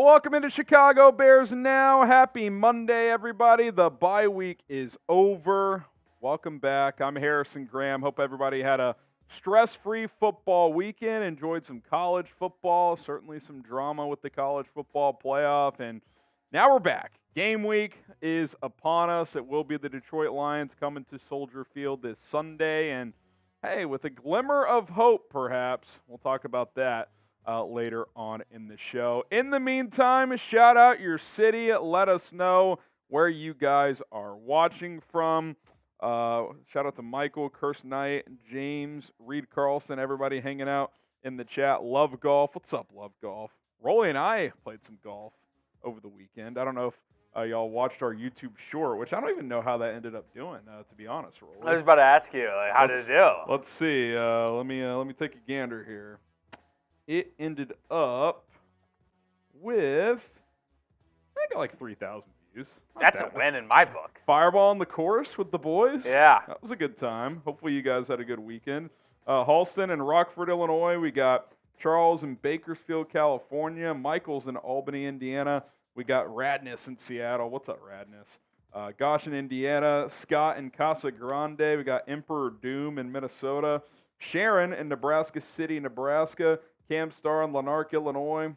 Welcome into Chicago Bears Now. Happy Monday, everybody. The bye week is over. Welcome back. I'm Harrison Graham. Hope everybody had a stress-free football weekend, enjoyed some college football, certainly some drama with the college football playoff, and now we're back. Game week is upon us. It will be the Detroit Lions coming to Soldier Field this Sunday, and hey, with a glimmer of hope, perhaps, we'll talk about that later on in the show. In the meantime, shout out your city. Let us know where you guys are watching from. Shout out to Michael, Curse Knight, James, Reed Carlson, everybody hanging out in the chat. Love Golf. What's up, Love Golf? Rolly and I played some golf over the weekend. I don't know if y'all watched our YouTube short, which I don't even know how that ended up doing, to be honest, Rolly. I was about to ask you, how did it do? Let's see. Let me take a gander here. It ended up with, I got like 3,000 views. That's a win in my book. Fireball on the course with the boys. Yeah. That was a good time. Hopefully you guys had a good weekend. Halston in Rockford, Illinois. We got Charles in Bakersfield, California. Michael's in Albany, Indiana. We got Radness in Seattle. What's up, Radness? Gosh in Indiana. Scott in Casa Grande. We got Emperor Doom in Minnesota. Sharon in Nebraska City, Nebraska. Cam Starr in Lanark, Illinois.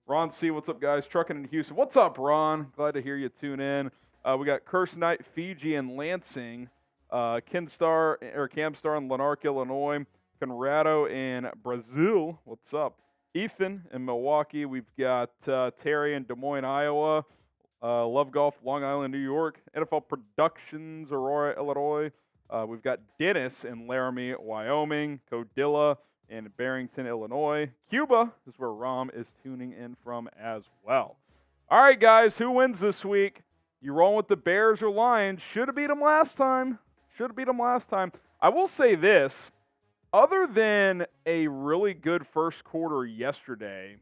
Ron C., what's up, guys? Trucking in Houston. What's up, Ron? Glad to hear you tune in. We got Curse Knight, Fiji, and Lansing. Cam Starr in Lanark, Illinois. Conrado in Brazil. What's up? Ethan in Milwaukee. We've got Terry in Des Moines, Iowa. Love Golf, Long Island, New York. NFL Productions, Aurora, Illinois. We've got Dennis in Laramie, Wyoming. Codilla in Barrington, Illinois. Cuba is where Rom is tuning in from as well. All right, guys, who wins this week? You rolling with the Bears or Lions? Should have beat them last time. I will say this. Other than a really good first quarter yesterday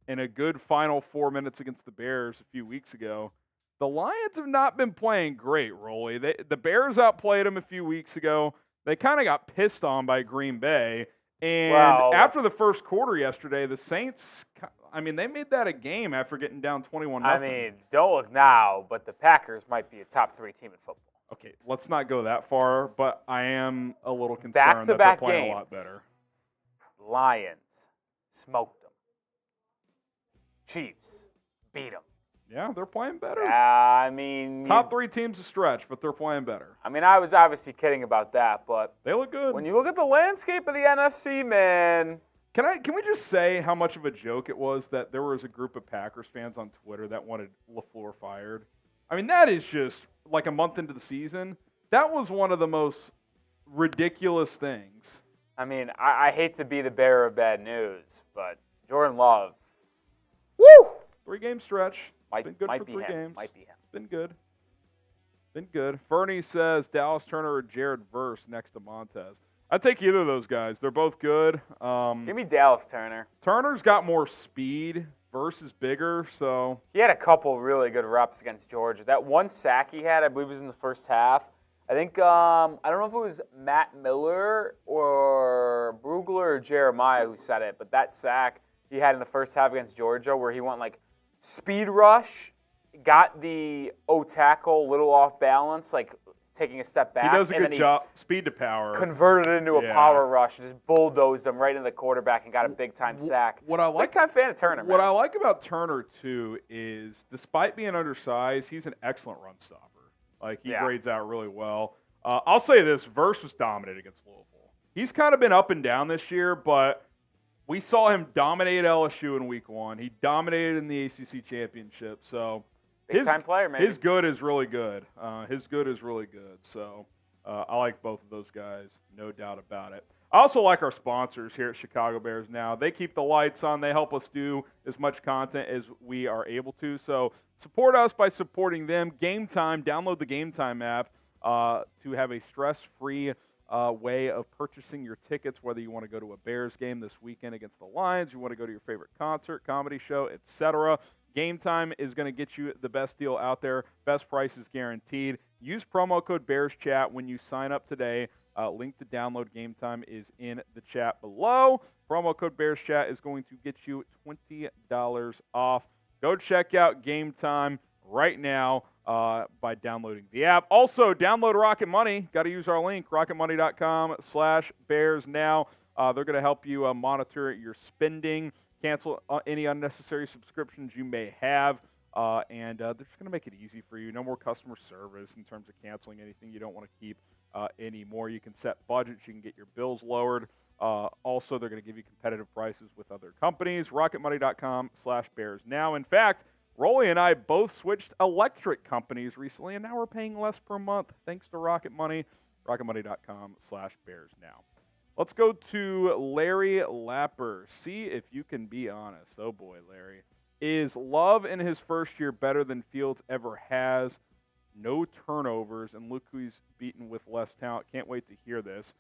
and a good final 4 minutes against the Bears a few weeks ago, the Lions have not been playing great, Rolly. The Bears outplayed them a few weeks ago. They kind of got pissed on by Green Bay. And after the first quarter yesterday, the Saints, they made that a game after getting down 21-0. Don't look now, but the Packers might be a top 3 team in football. Okay, let's not go that far, but I am a little concerned that they're playing a lot better. Lions smoked them. Chiefs beat them. Yeah, they're playing better. Top 3 teams a stretch, but they're playing better. I was obviously kidding about that, but they look good. When you look at the landscape of the NFC, man. Can we just say how much of a joke it was that there was a group of Packers fans on Twitter that wanted LaFleur fired? That is just like a month into the season. That was one of the most ridiculous things. I hate to be the bearer of bad news, but Jordan Love. Woo! 3-game stretch. Been good for 3 games. Might be him. Been good. Fernie says Dallas Turner or Jared Verse next to Montez. I'd take either of those guys. They're both good. Give me Dallas Turner. Turner's got more speed. Verse is bigger, so. He had a couple really good reps against Georgia. That one sack he had, I believe, was in the first half. I think, I don't know if it was Matt Miller or Brugler or Jeremiah who said it, but that sack he had in the first half against Georgia where he went speed rush, got the O-tackle a little off balance, taking a step back. He does a good job. Speed to power. Converted it into a power rush, just bulldozed him right into the quarterback and got a big-time sack. Big-time fan of Turner, man. What I like about Turner, too, is despite being undersized, he's an excellent run stopper. He grades out really well. I'll say this, Verse was dominant against Louisville. He's kind of been up and down this year, but we saw him dominate LSU in week 1. He dominated in the ACC championship. So big-time player, man. His good is really good. So I like both of those guys, no doubt about it. I also like our sponsors here at Chicago Bears Now. They keep the lights on. They help us do as much content as we are able to. So support us by supporting them. Game Time, download the Game Time app to have a stress-free way of purchasing your tickets, whether you want to go to a Bears game this weekend against the Lions, you want to go to your favorite concert, comedy show, etc. Game Time is going to get you the best deal out there. Best price is guaranteed. Use promo code BearsChat when you sign up today. Link to download Game Time is in the chat below. Promo code BearsChat is going to get you $20 off. Go check out Game Time right now by downloading the app. Also, download Rocket Money. Got to use our link, rocketmoney.com/Bears now. They're going to help you monitor your spending, cancel any unnecessary subscriptions you may have, and they're just going to make it easy for you. No more customer service in terms of canceling anything you don't want to keep anymore. You can set budgets. You can get your bills lowered. Also, they're going to give you competitive prices with other companies. rocketmoney.com/Bears now. In fact, Rolly and I both switched electric companies recently, and now we're paying less per month thanks to Rocket Money. rocketmoney.com/Bears now. Let's go to Larry Lapper. See if you can be honest. Oh, boy, Larry. Is Love in his first year better than Fields ever has? No turnovers, and look who he's beaten with less talent. Can't wait to hear this.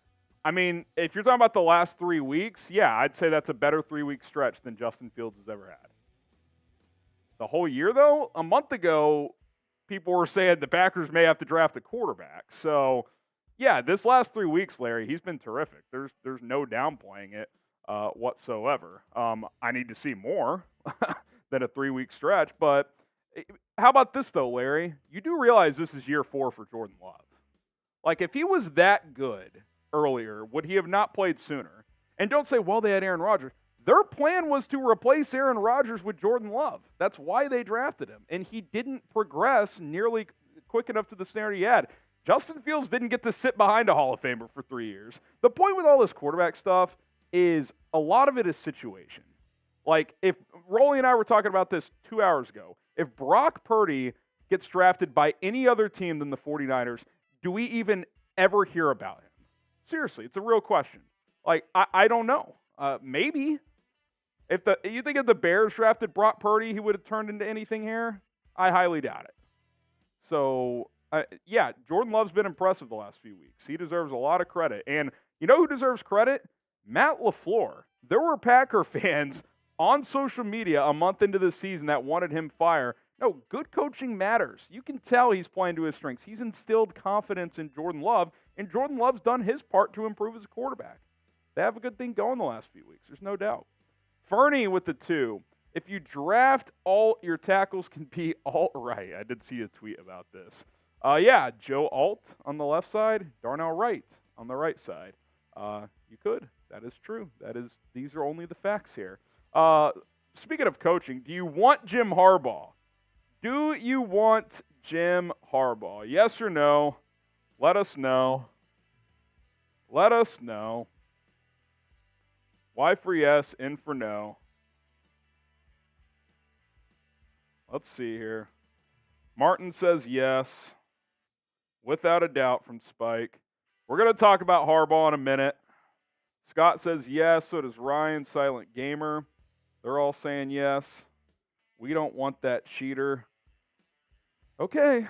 I mean, if you're talking about the last 3 weeks, yeah, I'd say that's a better 3-week stretch than Justin Fields has ever had. The whole year, though, a month ago, people were saying the Packers may have to draft a quarterback. So, yeah, this last 3 weeks, Larry, he's been terrific. There's no downplaying it whatsoever. I need to see more than a 3-week stretch. But how about this, though, Larry? You do realize this is year 4 for Jordan Love. Like, if he was that good earlier, would he have not played sooner? And don't say, well, they had Aaron Rodgers. Their plan was to replace Aaron Rodgers with Jordan Love. That's why they drafted him. And he didn't progress nearly quick enough to the standard he had. Justin Fields didn't get to sit behind a Hall of Famer for 3 years. The point with all this quarterback stuff is a lot of it is situation. Like, if Rolly and I were talking about this 2 hours ago, if Brock Purdy gets drafted by any other team than the 49ers, do we even ever hear about him? Seriously, it's a real question. Like, I don't know. Maybe. You think if the Bears drafted Brock Purdy, he would have turned into anything here? I highly doubt it. So, yeah, Jordan Love's been impressive the last few weeks. He deserves a lot of credit. And you know who deserves credit? Matt LaFleur. There were Packer fans on social media a month into the season that wanted him fired. No, good coaching matters. You can tell he's playing to his strengths. He's instilled confidence in Jordan Love, and Jordan Love's done his part to improve as a quarterback. They have a good thing going the last few weeks. There's no doubt. Fernie with the 2. If you draft all your tackles can be all right. I did see a tweet about this. Yeah, Joe Alt on the left side, Darnell Wright on the right side. You could. That is true. These are only the facts here. Speaking of coaching, do you want Jim Harbaugh? Do you want Jim Harbaugh? Yes or no? Let us know. Let us know. Y for yes, N for no. Let's see here. Martin says yes, without a doubt from Spike. We're going to talk about Harbaugh in a minute. Scott says yes, so does Ryan, Silent Gamer. They're all saying yes. We don't want that cheater. Okay.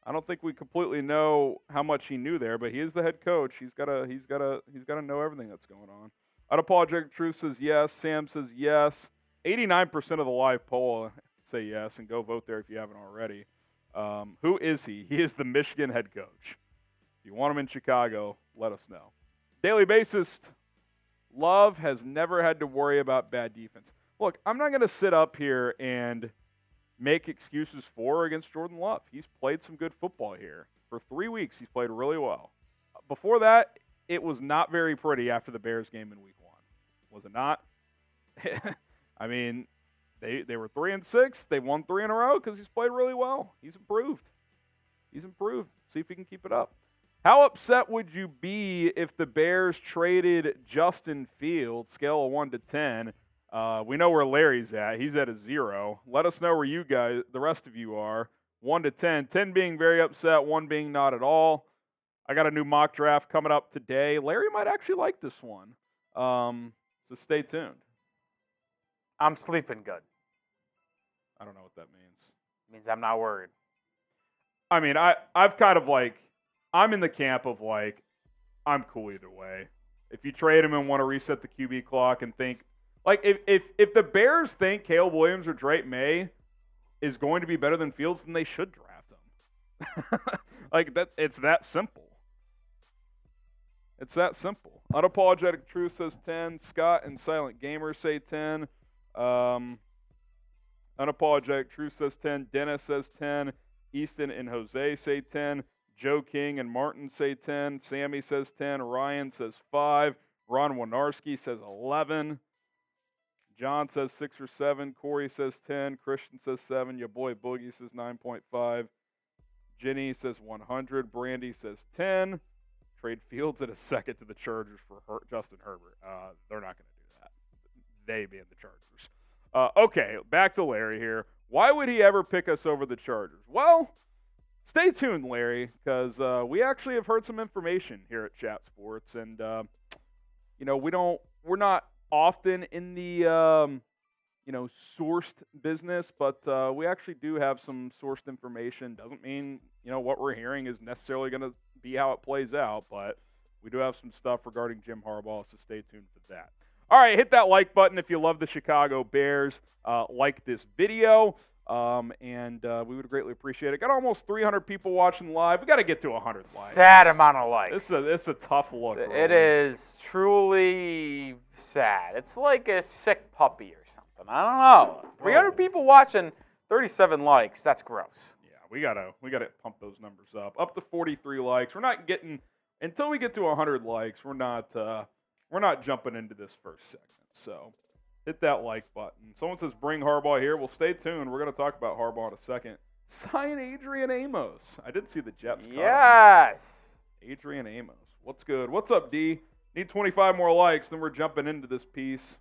I don't think we completely know how much he knew there, but he is the head coach. He's got to know everything that's going on. Unapologetic Truth says yes. Sam says yes. 89% of the live poll say yes, and go vote there if you haven't already. Who is he? He is the Michigan head coach. If you want him in Chicago, let us know. Daily Bassist, Love has never had to worry about bad defense. Look, I'm not going to sit up here and make excuses for or against Jordan Love. He's played some good football here. For 3 weeks, he's played really well. Before that, it was not very pretty after the Bears game in week 1. Was it not? I mean, they were 3-6. They won 3 in a row because he's played really well. He's improved. See if he can keep it up. How upset would you be if the Bears traded Justin Fields, scale of 1 to 10? We know where Larry's at. He's at a 0. Let us know where you guys, the rest of you are. 1 to 10. 10 being very upset, 1 being not at all. I got a new mock draft coming up today. Larry might actually like this one. So stay tuned. I'm sleeping good. I don't know what that means. It means I'm not worried. I mean, I've kind of like, I'm in the camp of like, I'm cool either way. If you trade him and want to reset the QB clock and think, like, if the Bears think Caleb Williams or Drake May is going to be better than Fields, then they should draft him. Like, that, it's that simple. It's that simple. Unapologetic Truth says 10. Scott and Silent Gamer say 10. Unapologetic Truth says 10. Dennis says 10. Easton and Jose say 10. Joe King and Martin say 10. Sammy says 10. Ryan says 5. Ron Winarski says 11. John says 6 or 7. Corey says 10. Christian says 7. Your boy Boogie says 9.5. Jenny says 100. Brandy says 10. Trade Fields at a second to the Chargers for Justin Herbert. They're not going to do that. They being the Chargers. Okay, back to Larry here. Why would he ever pick us over the Chargers? Well, stay tuned, Larry, because we actually have heard some information here at Chat Sports, and we're not often in the sourced business, but we actually do have some sourced information. Doesn't mean what we're hearing is necessarily going to be how it plays out, but we do have some stuff regarding Jim Harbaugh, so stay tuned for that. All right, hit that like button if you love the Chicago Bears. Like this video, and we would greatly appreciate it. Got almost 300 people watching live. We got to get to 100 likes. Sad amount of likes. It's a tough look. It is truly sad. It's like a sick puppy or something. I don't know. 300 people watching, 37 likes. That's gross. Yeah, we gotta pump those numbers up to 43 likes. We're not getting until we get to 100 likes. We're not jumping into this first segment. So hit that like button. Someone says bring Harbaugh here. Well, stay tuned. We're going to talk about Harbaugh in a second. Sign Adrian Amos. I did see the Jets. Yes. Adrian Amos. What's good? What's up, D? Need 25 more likes, then we're jumping into this piece.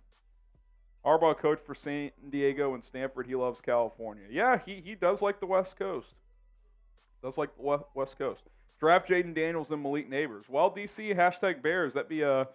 Harbaugh coached for San Diego and Stanford. He loves California. Yeah, he does like the West Coast. Does like the West Coast. Draft Jaden Daniels and Malik Neighbors. Well, DC, #Bears. That'd be a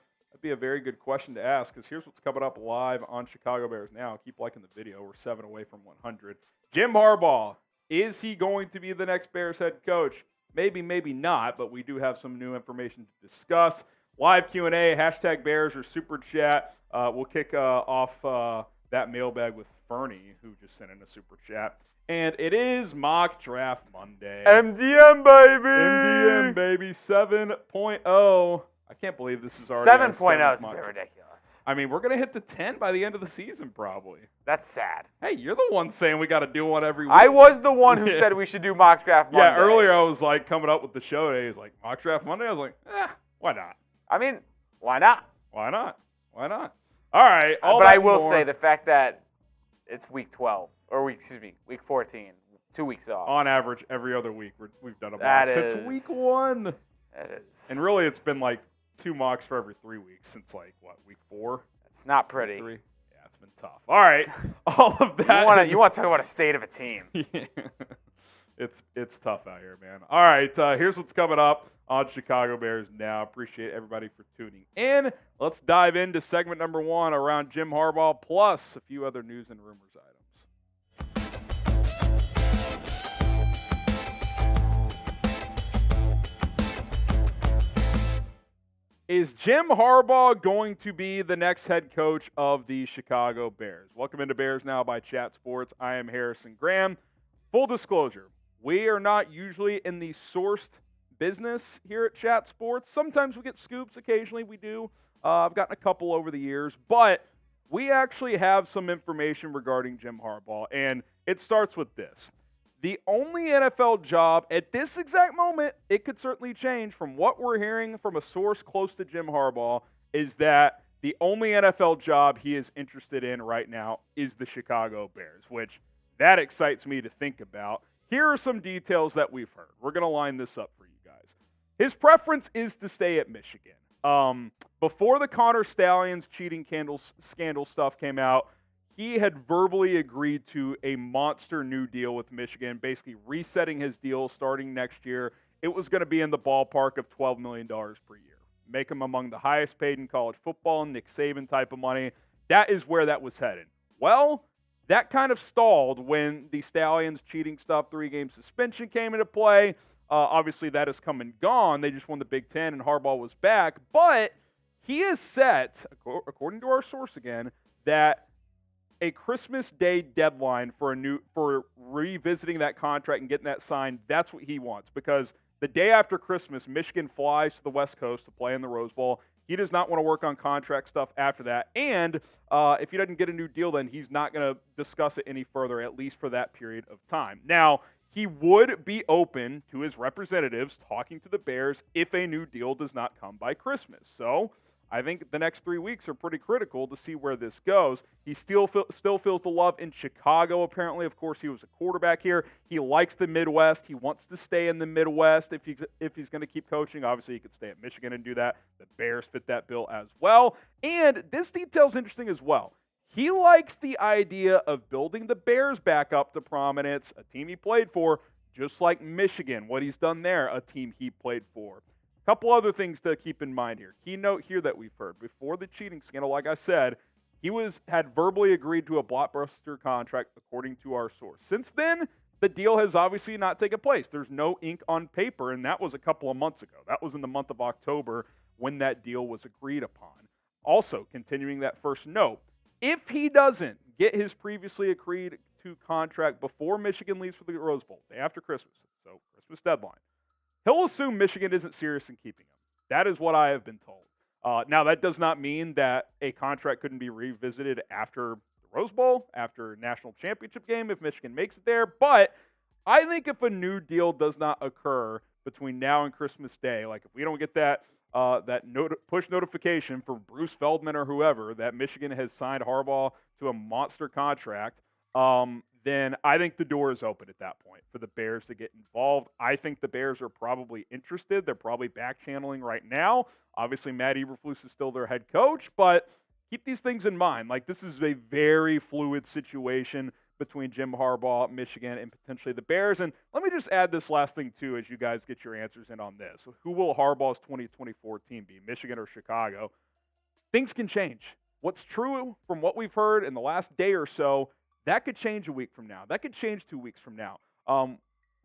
very good question to ask, because here's what's coming up live on Chicago Bears Now. Keep liking the video. We're 7 away from 100. Jim Harbaugh, is he going to be the next Bears head coach? Maybe, maybe not, but we do have some new information to discuss. Live Q&A, #Bears or Super Chat. We'll kick off that mailbag with Fernie, who just sent in a Super Chat. And it is Mock Draft Monday. MDM, baby! MDM, baby, 7.0. I can't believe this is already 7.0 is a bit ridiculous. I mean, we're going to hit the 10 by the end of the season, probably. That's sad. Hey, you're the one saying we got to do one every week. I was the one who said we should do Mock Draft Monday. Yeah, earlier I was like coming up with the show today. He's like, Mock Draft Monday? I was like, why not? I mean, why not? Why not? Why not? All right. But I will say the fact that it's week 12, or week 14, 2 weeks off. On average, every other week we've done a mock since week 1. That is. And really, it's been like 2 mocks for every 3 weeks since week 4? It's not pretty. 3? Yeah, it's been tough. All right, all of that. You want to talk about a state of a team? Yeah. It's tough out here, man. All right, here's what's coming up on Chicago Bears Now. Appreciate everybody for tuning in. Let's dive into segment number 1 around Jim Harbaugh, plus a few other news and rumors items. Is Jim Harbaugh going to be the next head coach of the Chicago Bears? Welcome into Bears Now by Chat Sports. I am Harrison Graham. Full disclosure, we are not usually in the sourced business here at Chat Sports. Sometimes we get scoops. Occasionally we do. I've gotten a couple over the years. But we actually have some information regarding Jim Harbaugh, and it starts with this. The only NFL job at this exact moment, it could certainly change from what we're hearing from a source close to Jim Harbaugh, is that the only NFL job he is interested in right now is the Chicago Bears, which that excites me to think about. Here are some details that we've heard. We're going to line this up for you guys. His preference is to stay at Michigan. Before the Connor Stalions cheating scandal stuff came out, he had verbally agreed to a monster new deal with Michigan, basically resetting his deal starting next year. It was going to be in the ballpark of $12 million per year. Make him among the highest paid in college football, Nick Saban type of money. That is where that was headed. Well, that kind of stalled when the Stallions cheating stuff, 3-game suspension came into play. Obviously, that has come and gone. They just won the Big Ten, and Harbaugh was back. But he is set, according to our source again, that a Christmas Day deadline for revisiting that contract and getting that signed, that's what he wants. Because the day after Christmas, Michigan flies to the West Coast to play in the Rose Bowl. He does not want to work on contract stuff after that. And if he doesn't get a new deal, then he's not going to discuss it any further, at least for that period of time. Now, he would be open to his representatives talking to the Bears if a new deal does not come by Christmas. So I think the next 3 weeks are pretty critical to see where this goes. He still feels the love in Chicago, apparently. Of course, he was a quarterback here. He likes the Midwest. He wants to stay in the Midwest if he's going to keep coaching. Obviously, he could stay at Michigan and do that. The Bears fit that bill as well. And this detail is interesting as well. He likes the idea of building the Bears back up to prominence, a team he played for, just like Michigan, what he's done there, a team he played for. Couple other things to keep in mind here. Keynote here that we've heard. Before the cheating scandal, like I said, he had verbally agreed to a blockbuster contract according to our source. Since then, the deal has obviously not taken place. There's no ink on paper, and that was a couple of months ago. That was in the month of October when that deal was agreed upon. Also, continuing that first note, if he doesn't get his previously agreed to contract before Michigan leaves for the Rose Bowl, day after Christmas, so Christmas deadline, he'll assume Michigan isn't serious in keeping him. That is what I have been told. Now, that does not mean that a contract couldn't be revisited after the Rose Bowl, after national championship game, if Michigan makes it there. But I think if a new deal does not occur between now and Christmas Day, like if we don't get that push notification from Bruce Feldman or whoever that Michigan has signed Harbaugh to a monster contract, then I think the door is open at that point for the Bears to get involved. I think the Bears are probably interested. They're probably back channeling right now. Obviously, Matt Eberflus is still their head coach, but keep these things in mind. Like, this is a very fluid situation between Jim Harbaugh, Michigan, and potentially the Bears. And let me just add this last thing, too, as you guys get your answers in on this. Who will Harbaugh's 2024 team be, Michigan or Chicago? Things can change. What's true from what we've heard in the last day or so, that could change a week from now. That could change 2 weeks from now.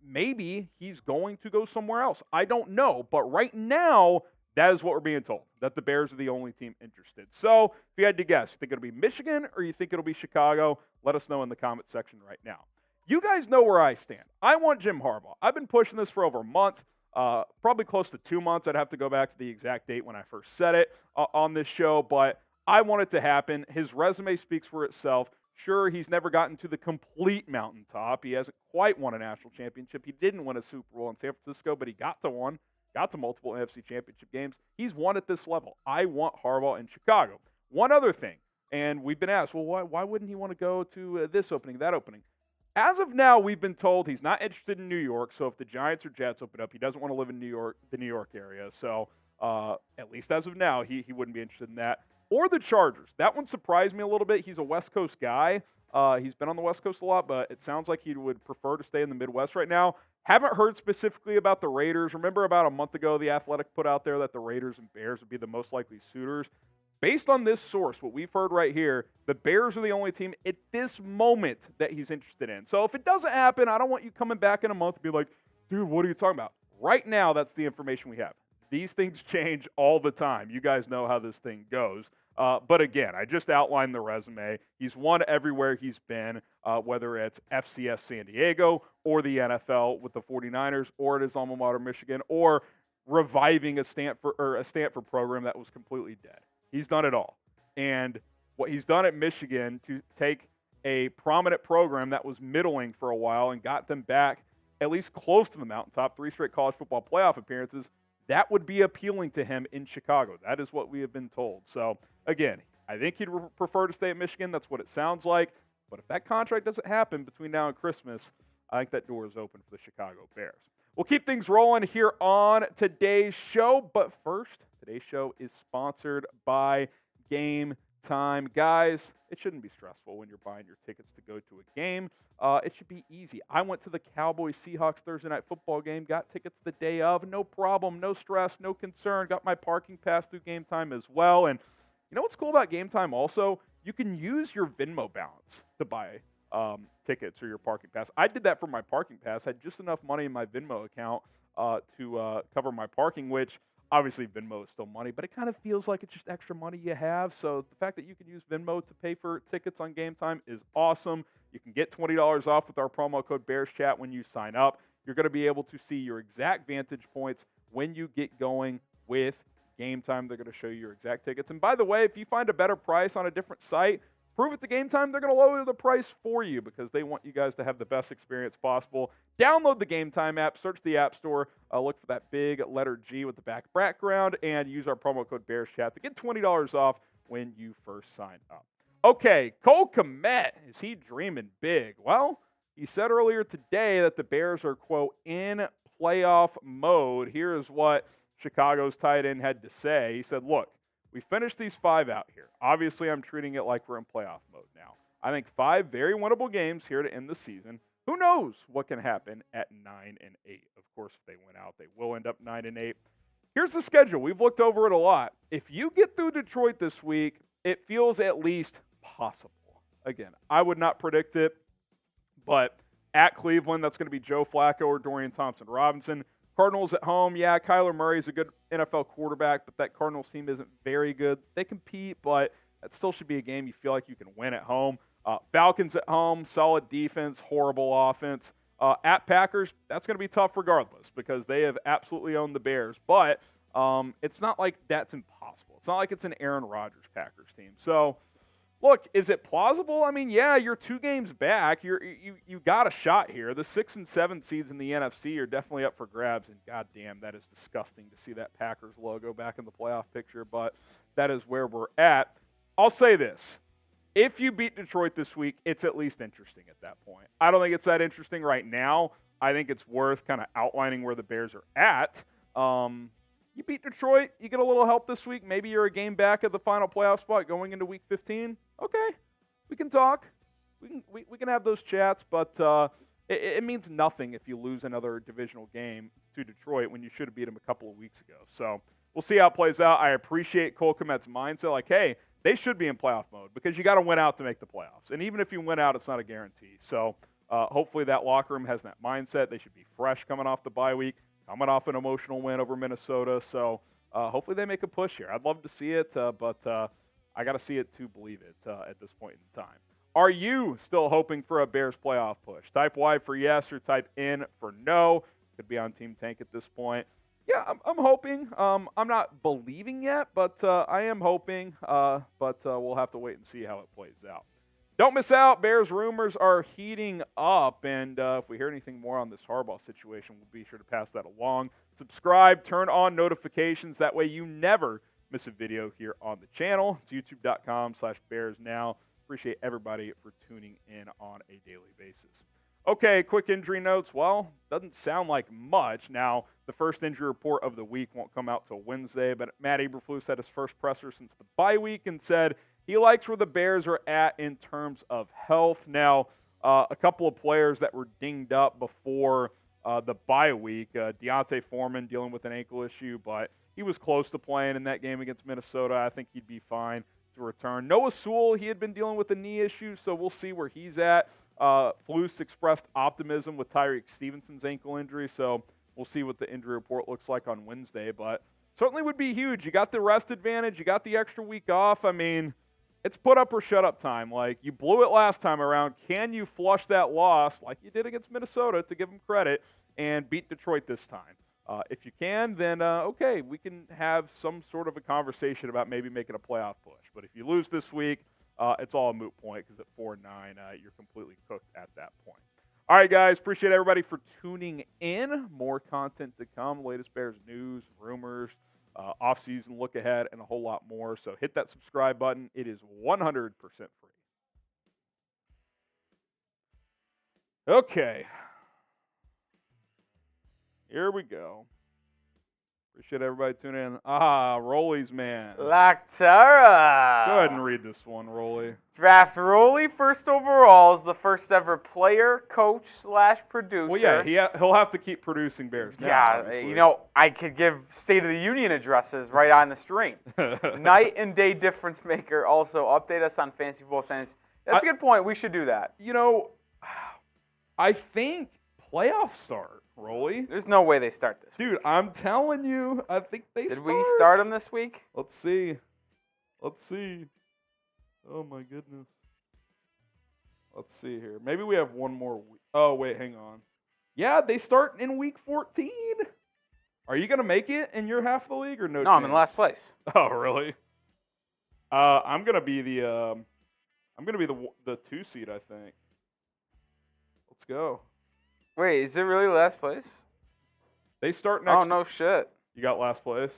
Maybe he's going to go somewhere else. I don't know. But right now, that is what we're being told, that the Bears are the only team interested. So if you had to guess, you think it'll be Michigan or you think it'll be Chicago, let us know in the comment section right now. You guys know where I stand. I want Jim Harbaugh. I've been pushing this for over a month, probably close to 2 months. I'd have to go back to the exact date when I first said it on this show, but I want it to happen. His resume speaks for itself. Sure, he's never gotten to the complete mountaintop. He hasn't quite won a national championship. He didn't win a Super Bowl in San Francisco, but he got to one. Got to multiple NFC championship games. He's won at this level. I want Harbaugh in Chicago. One other thing, and we've been asked, well, why wouldn't he want to go to this opening, that opening? As of now, we've been told he's not interested in New York, so if the Giants or Jets open up, he doesn't want to live in New York, the New York area. So at least as of now, he wouldn't be interested in that. Or the Chargers. That one surprised me a little bit. He's a West Coast guy. He's been on the West Coast a lot, but it sounds like he would prefer to stay in the Midwest right now. Haven't heard specifically about the Raiders. Remember about a month ago, The Athletic put out there that the Raiders and Bears would be the most likely suitors. Based on this source, what we've heard right here, the Bears are the only team at this moment that he's interested in. So if it doesn't happen, I don't want you coming back in a month and be like, dude, what are you talking about? Right now, that's the information we have. These things change all the time. You guys know how this thing goes. But again, I just outlined the resume. He's won everywhere he's been, whether it's FCS San Diego or the NFL with the 49ers or at his alma mater, Michigan, or reviving a Stanford program that was completely dead. He's done it all. And what he's done at Michigan to take a prominent program that was middling for a while and got them back at least close to the mountaintop, 3 straight college football playoff appearances, that would be appealing to him in Chicago. That is what we have been told. So, again, I think he'd prefer to stay at Michigan. That's what it sounds like. But if that contract doesn't happen between now and Christmas, I think that door is open for the Chicago Bears. We'll keep things rolling here on today's show. But first, today's show is sponsored by Game Time. Guys, it shouldn't be stressful when you're buying your tickets to go to a game. It should be easy. I went to the Cowboys-Seahawks Thursday Night Football game, got tickets the day of, no problem, no stress, no concern, got my parking pass through Game Time as well. And you know what's cool about Game Time also? You can use your Venmo balance to buy tickets or your parking pass. I did that for my parking pass. I had just enough money in my Venmo account to cover my parking, which obviously Venmo is still money, but it kind of feels like it's just extra money you have. So the fact that you can use Venmo to pay for tickets on Game Time is awesome. You can get $20 off with our promo code BearsChat when you sign up. You're going to be able to see your exact vantage points when you get going with Game Time. They're going to show you your exact tickets. And by the way, if you find a better price on a different site, prove it to Game Time. They're going to lower the price for you because they want you guys to have the best experience possible. Download the Game Time app, search the App Store, look for that big letter G with the background, and use our promo code BearsChat to get $20 off when you first sign up. Okay, Cole Kmet, is he dreaming big? Well, he said earlier today that the Bears are, quote, in playoff mode. Here is what Chicago's tight end had to say. He said, look, we finished these 5 out here. Obviously, I'm treating it like we're in playoff mode now. I think 5 very winnable games here to end the season. Who knows what can happen at 9-8? Of course, if they win out, they will end up 9-8. Here's the schedule. We've looked over it a lot. If you get through Detroit this week, it feels at least possible. Again, I would not predict it, but at Cleveland, that's going to be Joe Flacco or Dorian Thompson-Robinson. Cardinals at home, yeah, Kyler Murray's a good NFL quarterback, but that Cardinals team isn't very good. They compete, but that still should be a game you feel like you can win at home. Falcons at home, solid defense, horrible offense. At Packers, that's going to be tough regardless because they have absolutely owned the Bears. But it's not like that's impossible. It's not like it's an Aaron Rodgers Packers team. So, look, is it plausible? I mean, yeah, you're 2 games back. You got a shot here. The 6 and 7 seeds in the NFC are definitely up for grabs. And goddamn, that is disgusting to see that Packers logo back in the playoff picture. But that is where we're at. I'll say this. If you beat Detroit this week, it's at least interesting at that point. I don't think it's that interesting right now. I think it's worth kind of outlining where the Bears are at. You beat Detroit, you get a little help this week. Maybe you're a game back at the final playoff spot going into Week 15. Okay, we can talk. We can have those chats, but it means nothing if you lose another divisional game to Detroit when you should have beat them a couple of weeks ago. So we'll see how it plays out. I appreciate Cole Kmet's mindset. Like, hey, they should be in playoff mode because you got to win out to make the playoffs. And even if you win out, it's not a guarantee. So hopefully that locker room has that mindset. They should be fresh coming off the bye week, coming off an emotional win over Minnesota. So hopefully they make a push here. I'd love to see it, but I got to see it to believe it at this point in time. Are you still hoping for a Bears playoff push? Type Y for yes or type N for no. Could be on Team Tank at this point. Yeah, I'm hoping. I'm not believing yet, but I am hoping. But we'll have to wait and see how it plays out. Don't miss out. Bears rumors are heating up, and if we hear anything more on this Harbaugh situation, we'll be sure to pass that along. Subscribe, turn on notifications. That way you never miss a video here on the channel. It's youtube.com/BearsNow. Appreciate everybody for tuning in on a daily basis. Okay, quick injury notes. Well, doesn't sound like much. Now, the first injury report of the week won't come out till Wednesday, but Matt Eberflus had his first presser since the bye week and said he likes where the Bears are at in terms of health. Now, a couple of players that were dinged up before the bye week, Deontay Foreman dealing with an ankle issue, but he was close to playing in that game against Minnesota. I think he'd be fine to return. Noah Sewell, he had been dealing with a knee issue, so we'll see where he's at. Flus expressed optimism with Tyreek Stevenson's ankle injury, so we'll see what the injury report looks like on Wednesday, but certainly would be huge. You got the rest advantage. You got the extra week off. I mean, it's put up or shut up time. Like, you blew it last time around. Can you flush that loss like you did against Minnesota, to give them credit, and beat Detroit this time? If you can, then okay, we can have some sort of a conversation about maybe making a playoff push. But if you lose this week, it's all a moot point because at 4-9, you're completely cooked at that point. All right, guys, appreciate everybody for tuning in. More content to come, latest Bears news, rumors, off-season look ahead, and a whole lot more. So hit that subscribe button. It is 100% free. Okay. Here we go. Appreciate everybody tuning in. Rolly's man. Lactara. Go ahead and read this one, Rolly. Draft Rolly first overall as the first ever player, coach / producer. Well, yeah, he'll have to keep producing Bears now. Yeah, obviously. you know, I could give State of the Union addresses right on the stream. Night and day difference maker. Also, update us on Fantasy Football Science. That's a good point. We should do that. You know, I think playoff start, Rolly. There's no way they start this week. Dude, I'm telling you, I think they Did start. we start them this week? Let's see. Oh, my goodness. Let's see here. Maybe we have one more week. Oh, wait, hang on. Yeah, they start in week 14. Are you going to make it in your half of the league or no? No, I'm in last place. Oh, really? I'm going to be the 2 seed, I think. Let's go. Wait, is it really last place? They start next. Oh, no shit. You got last place?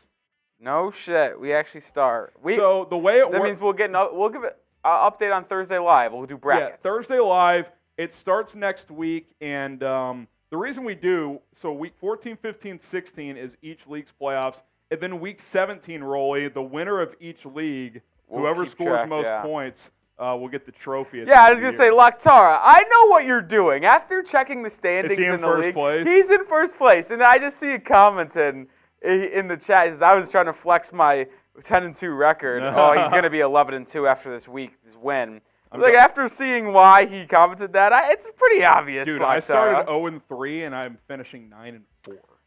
No shit. We actually start. So the way it works. That means we'll give it an update on Thursday Live. We'll do brackets. Yeah, Thursday Live. It starts next week, and the reason we do, so week 14, 15, 16 is each league's playoffs, and then week 17, Rolly, the winner of each league, whoever scores most points, will get the trophy. Yeah, I was going to say, Laktara, I know what you're doing. After checking the standings in the league, he's in first place. And I just see a comment in the chat. He says, I was trying to flex my 10-2 record. Oh, he's going to be 11-2 after this win. After seeing why he commented that, it's pretty obvious. Dude, I started 0-3, and I'm finishing 9-4.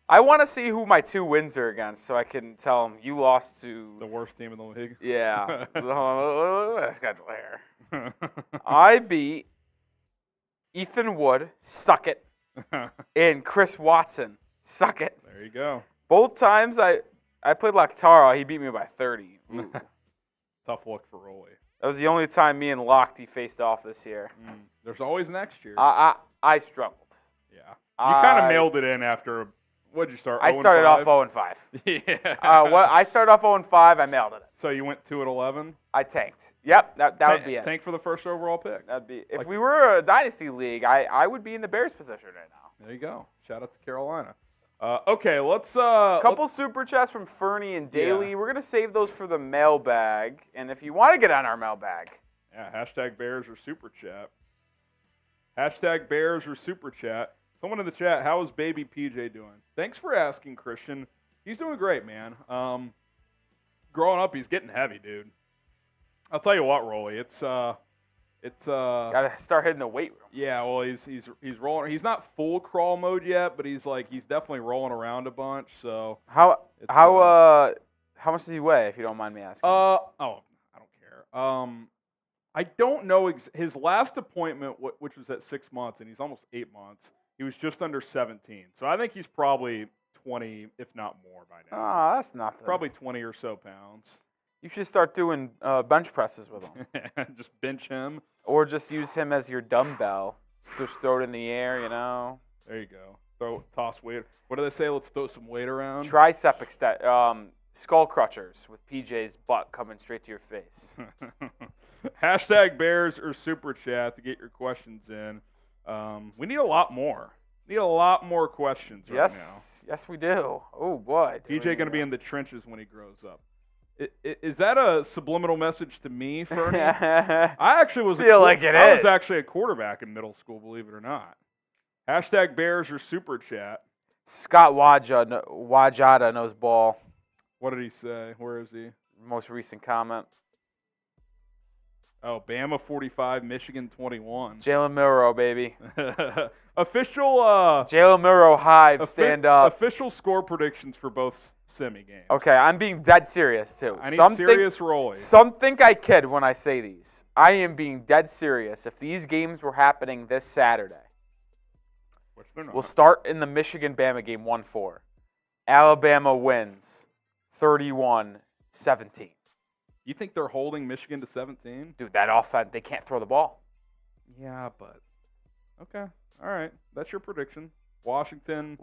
I want to see who my 2 wins are against, so I can tell him you lost to the worst team in the league. Yeah, schedule here. I beat Ethan Wood, suck it, and Chris Watson, suck it. There you go. Both times I played Laktara, he beat me by 30. Tough luck for Rolly. That was the only time me and Lochte faced off this year. There's always next year. I struggled. Yeah. You kind of mailed it in after, what did you start, 0-5? I started off 0-5. Yeah. I started off 0-5, I mailed it. So you went 2-11? I tanked. Yep, that would be it. Tank for the first overall pick. That'd be if we were a dynasty league, I would be in the Bears position right now. There you go. Shout out to Carolina. Okay, let's couple super chats from Fernie and Daly. Yeah. We're gonna save those for the mailbag, and if you want to get on our mailbag, hashtag Bears or super chat. Hashtag Bears or super chat. Someone in the chat, how is baby PJ doing? Thanks for asking, Christian. He's doing great, man. Growing up, he's getting heavy, dude. I'll tell you what, Rolly, it's gotta start hitting the weight room. Yeah, well, he's rolling. He's not full crawl mode yet, but he's definitely rolling around a bunch. So how much does he weigh, if you don't mind me asking? I don't care. I don't know his last appointment, which was at 6 months, and he's almost 8 months. He was just under 17, so I think he's probably 20, if not more, by now. Oh, that's nothing. Probably 20 or so pounds. You should start doing bench presses with him. Just bench him. Or just use him as your dumbbell. Just throw it in the air, you know. There you go. Toss weight. What do they say? Let's throw some weight around. Tricep skull crutchers with PJ's butt coming straight to your face. Hashtag Bears or Super Chat to get your questions in. We need a lot more. Need a lot more questions right now. Yes, we do. Oh, boy. PJ going to be in the trenches when he grows up. Is that a subliminal message to me, Fernie? I actually was I was actually a quarterback in middle school, believe it or not. Hashtag Bears or Super Chat. Scott Wajada knows ball. What did he say? Where is he? Most recent comment. Oh, Bama 45, Michigan 21. Jalen Milroe, baby. Official Jalen Milroe Hive, stand up. Official score predictions for both semi games. Okay, I'm being dead serious too. I need serious Rolly. Some think I kid when I say these. I am being dead serious. If these games were happening this Saturday, which they're not. We'll start in the Michigan-Bama game 1-4. Alabama wins 31-17. You think they're holding Michigan to 17? Dude, that offense, they can't throw the ball. Yeah, but okay. All right. That's your prediction. Washington,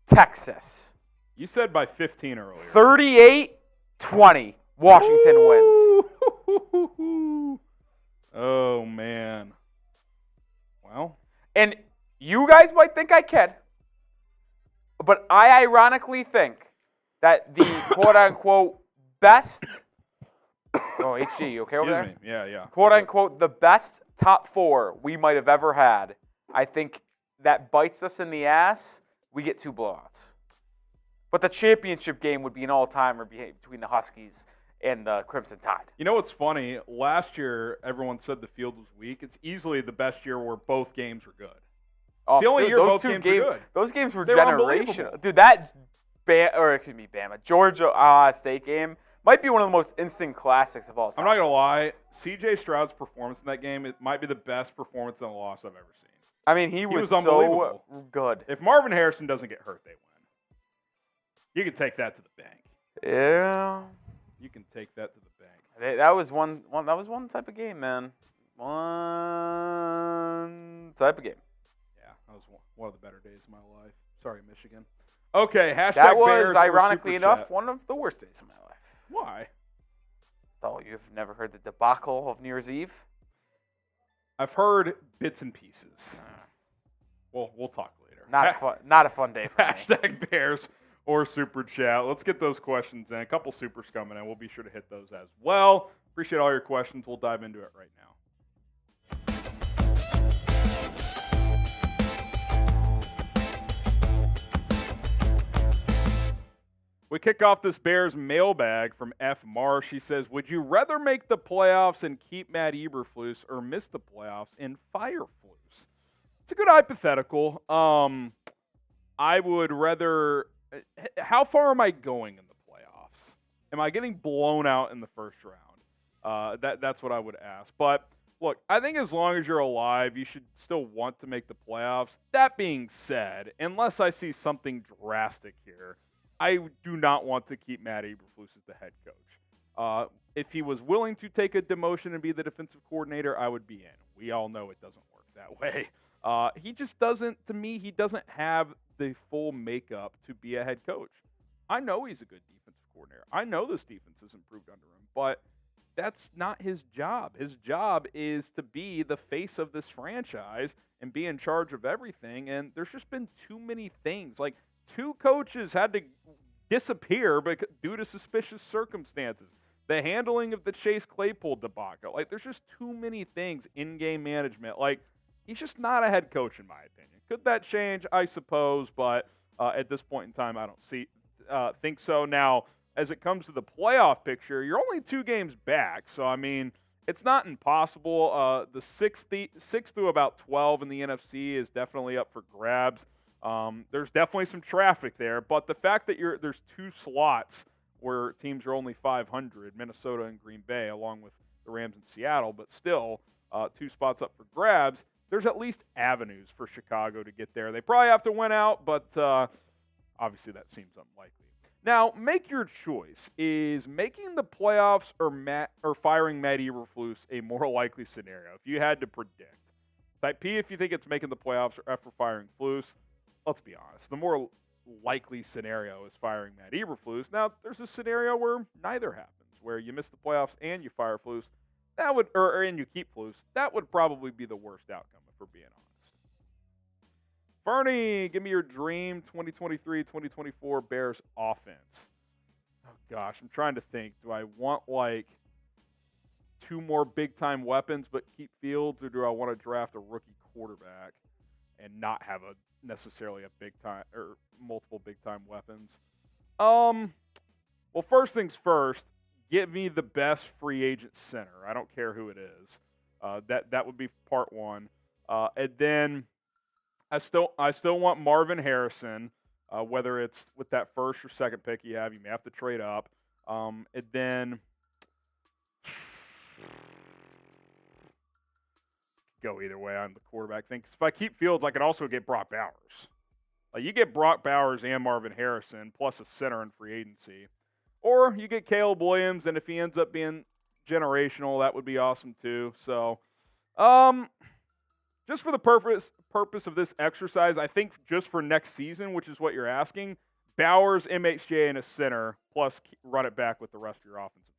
Texas. You said by 15 earlier. 38-20. Washington wins. Oh, man. Well. And you guys might think I kid, but I ironically think that the quote-unquote best oh, HG, you okay over there? Excuse me. Yeah. Quote-unquote the best top 4 we might have ever had. I think that bites us in the ass. We get 2 blowouts. But the championship game would be an all-timer between the Huskies and the Crimson Tide. You know what's funny? Last year, everyone said the field was weak. It's easily the best year where both games were good. It's the only year both games were good. Those games were generational. Dude, that Bama, Georgia State game might be one of the most instant classics of all time. I'm not going to lie. C.J. Stroud's performance in that game, it might be the best performance in a loss I've ever seen. I mean, he was so good. If Marvin Harrison doesn't get hurt, they win. You can take that to the bank. Yeah. You can take that to the bank. That was one type of game, man. One type of game. Yeah, that was one of the better days of my life. Sorry, Michigan. Okay, hashtag That was, Bears or ironically Super enough, Chat. one of the worst days of my life. Why? Oh, you've never heard the debacle of New Year's Eve? I've heard bits and pieces. Well, we'll talk later. Not a fun day for me. Hashtag Bears or Super Chat. Let's get those questions in. A couple supers coming in. We'll be sure to hit those as well. Appreciate all your questions. We'll dive into it right now. We kick off this Bears mailbag from F. Marsh. He says, would you rather make the playoffs and keep Matt Eberflus or miss the playoffs and fire Flus? It's a good hypothetical. I would rather – how far am I going in the playoffs? Am I getting blown out in the first round? That's what I would ask. But, look, I think as long as you're alive, you should still want to make the playoffs. That being said, unless I see something drastic here, I do not want to keep Matt Eberflus as the head coach. If he was willing to take a demotion and be the defensive coordinator, I would be in. We all know it doesn't work that way. He just doesn't, to me, he doesn't have the full makeup to be a head coach. I know he's a good defensive coordinator. I know this defense has improved under him, but that's not his job. His job is to be the face of this franchise and be in charge of everything, and there's just been too many things. Like, 2 coaches had to disappear due to suspicious circumstances. The handling of the Chase Claypool debacle. Like, there's just too many things in-game management. Like, he's just not a head coach, in my opinion. Could that change? I suppose, but at this point in time, I don't think so. Now, as it comes to the playoff picture, you're only 2 games back. So, I mean, it's not impossible. The 6 through about 12 in the NFC is definitely up for grabs. There's definitely some traffic there, but the fact that there's 2 slots where teams are only 500, Minnesota and Green Bay, along with the Rams and Seattle, but still 2 spots up for grabs, there's at least avenues for Chicago to get there. They probably have to win out, but obviously that seems unlikely. Now, make your choice. Is making the playoffs or firing Matt Eberflus a more likely scenario? If you had to predict. Type P if you think it's making the playoffs, or F for firing Flus. Let's be honest. The more likely scenario is firing Matt Eberflus. Now, there's a scenario where neither happens, where you miss the playoffs and you fire Flus. That would, and you keep Flus. That would probably be the worst outcome, if we're being honest. Bernie, give me your dream 2023-2024 Bears offense. Oh gosh, I'm trying to think. Do I want like 2 more big-time weapons but keep Fields, or do I want to draft a rookie quarterback and not have necessarily a big-time or multiple big-time weapons? Well, first things first, get me the best free agent center. I don't care who it is. That would be part one. And then I still want Marvin Harrison, whether it's with that first or second pick you have. You may have to trade up. And then go either way on the quarterback thing. 'Cause if I keep Fields, I could also get Brock Bowers. Like, you get Brock Bowers and Marvin Harrison plus a center in free agency. Or you get Caleb Williams, and if he ends up being generational, that would be awesome too. So, just for the purpose of this exercise, I think just for next season, which is what you're asking, Bowers, MHJ, and a center, plus run it back with the rest of your offensive group.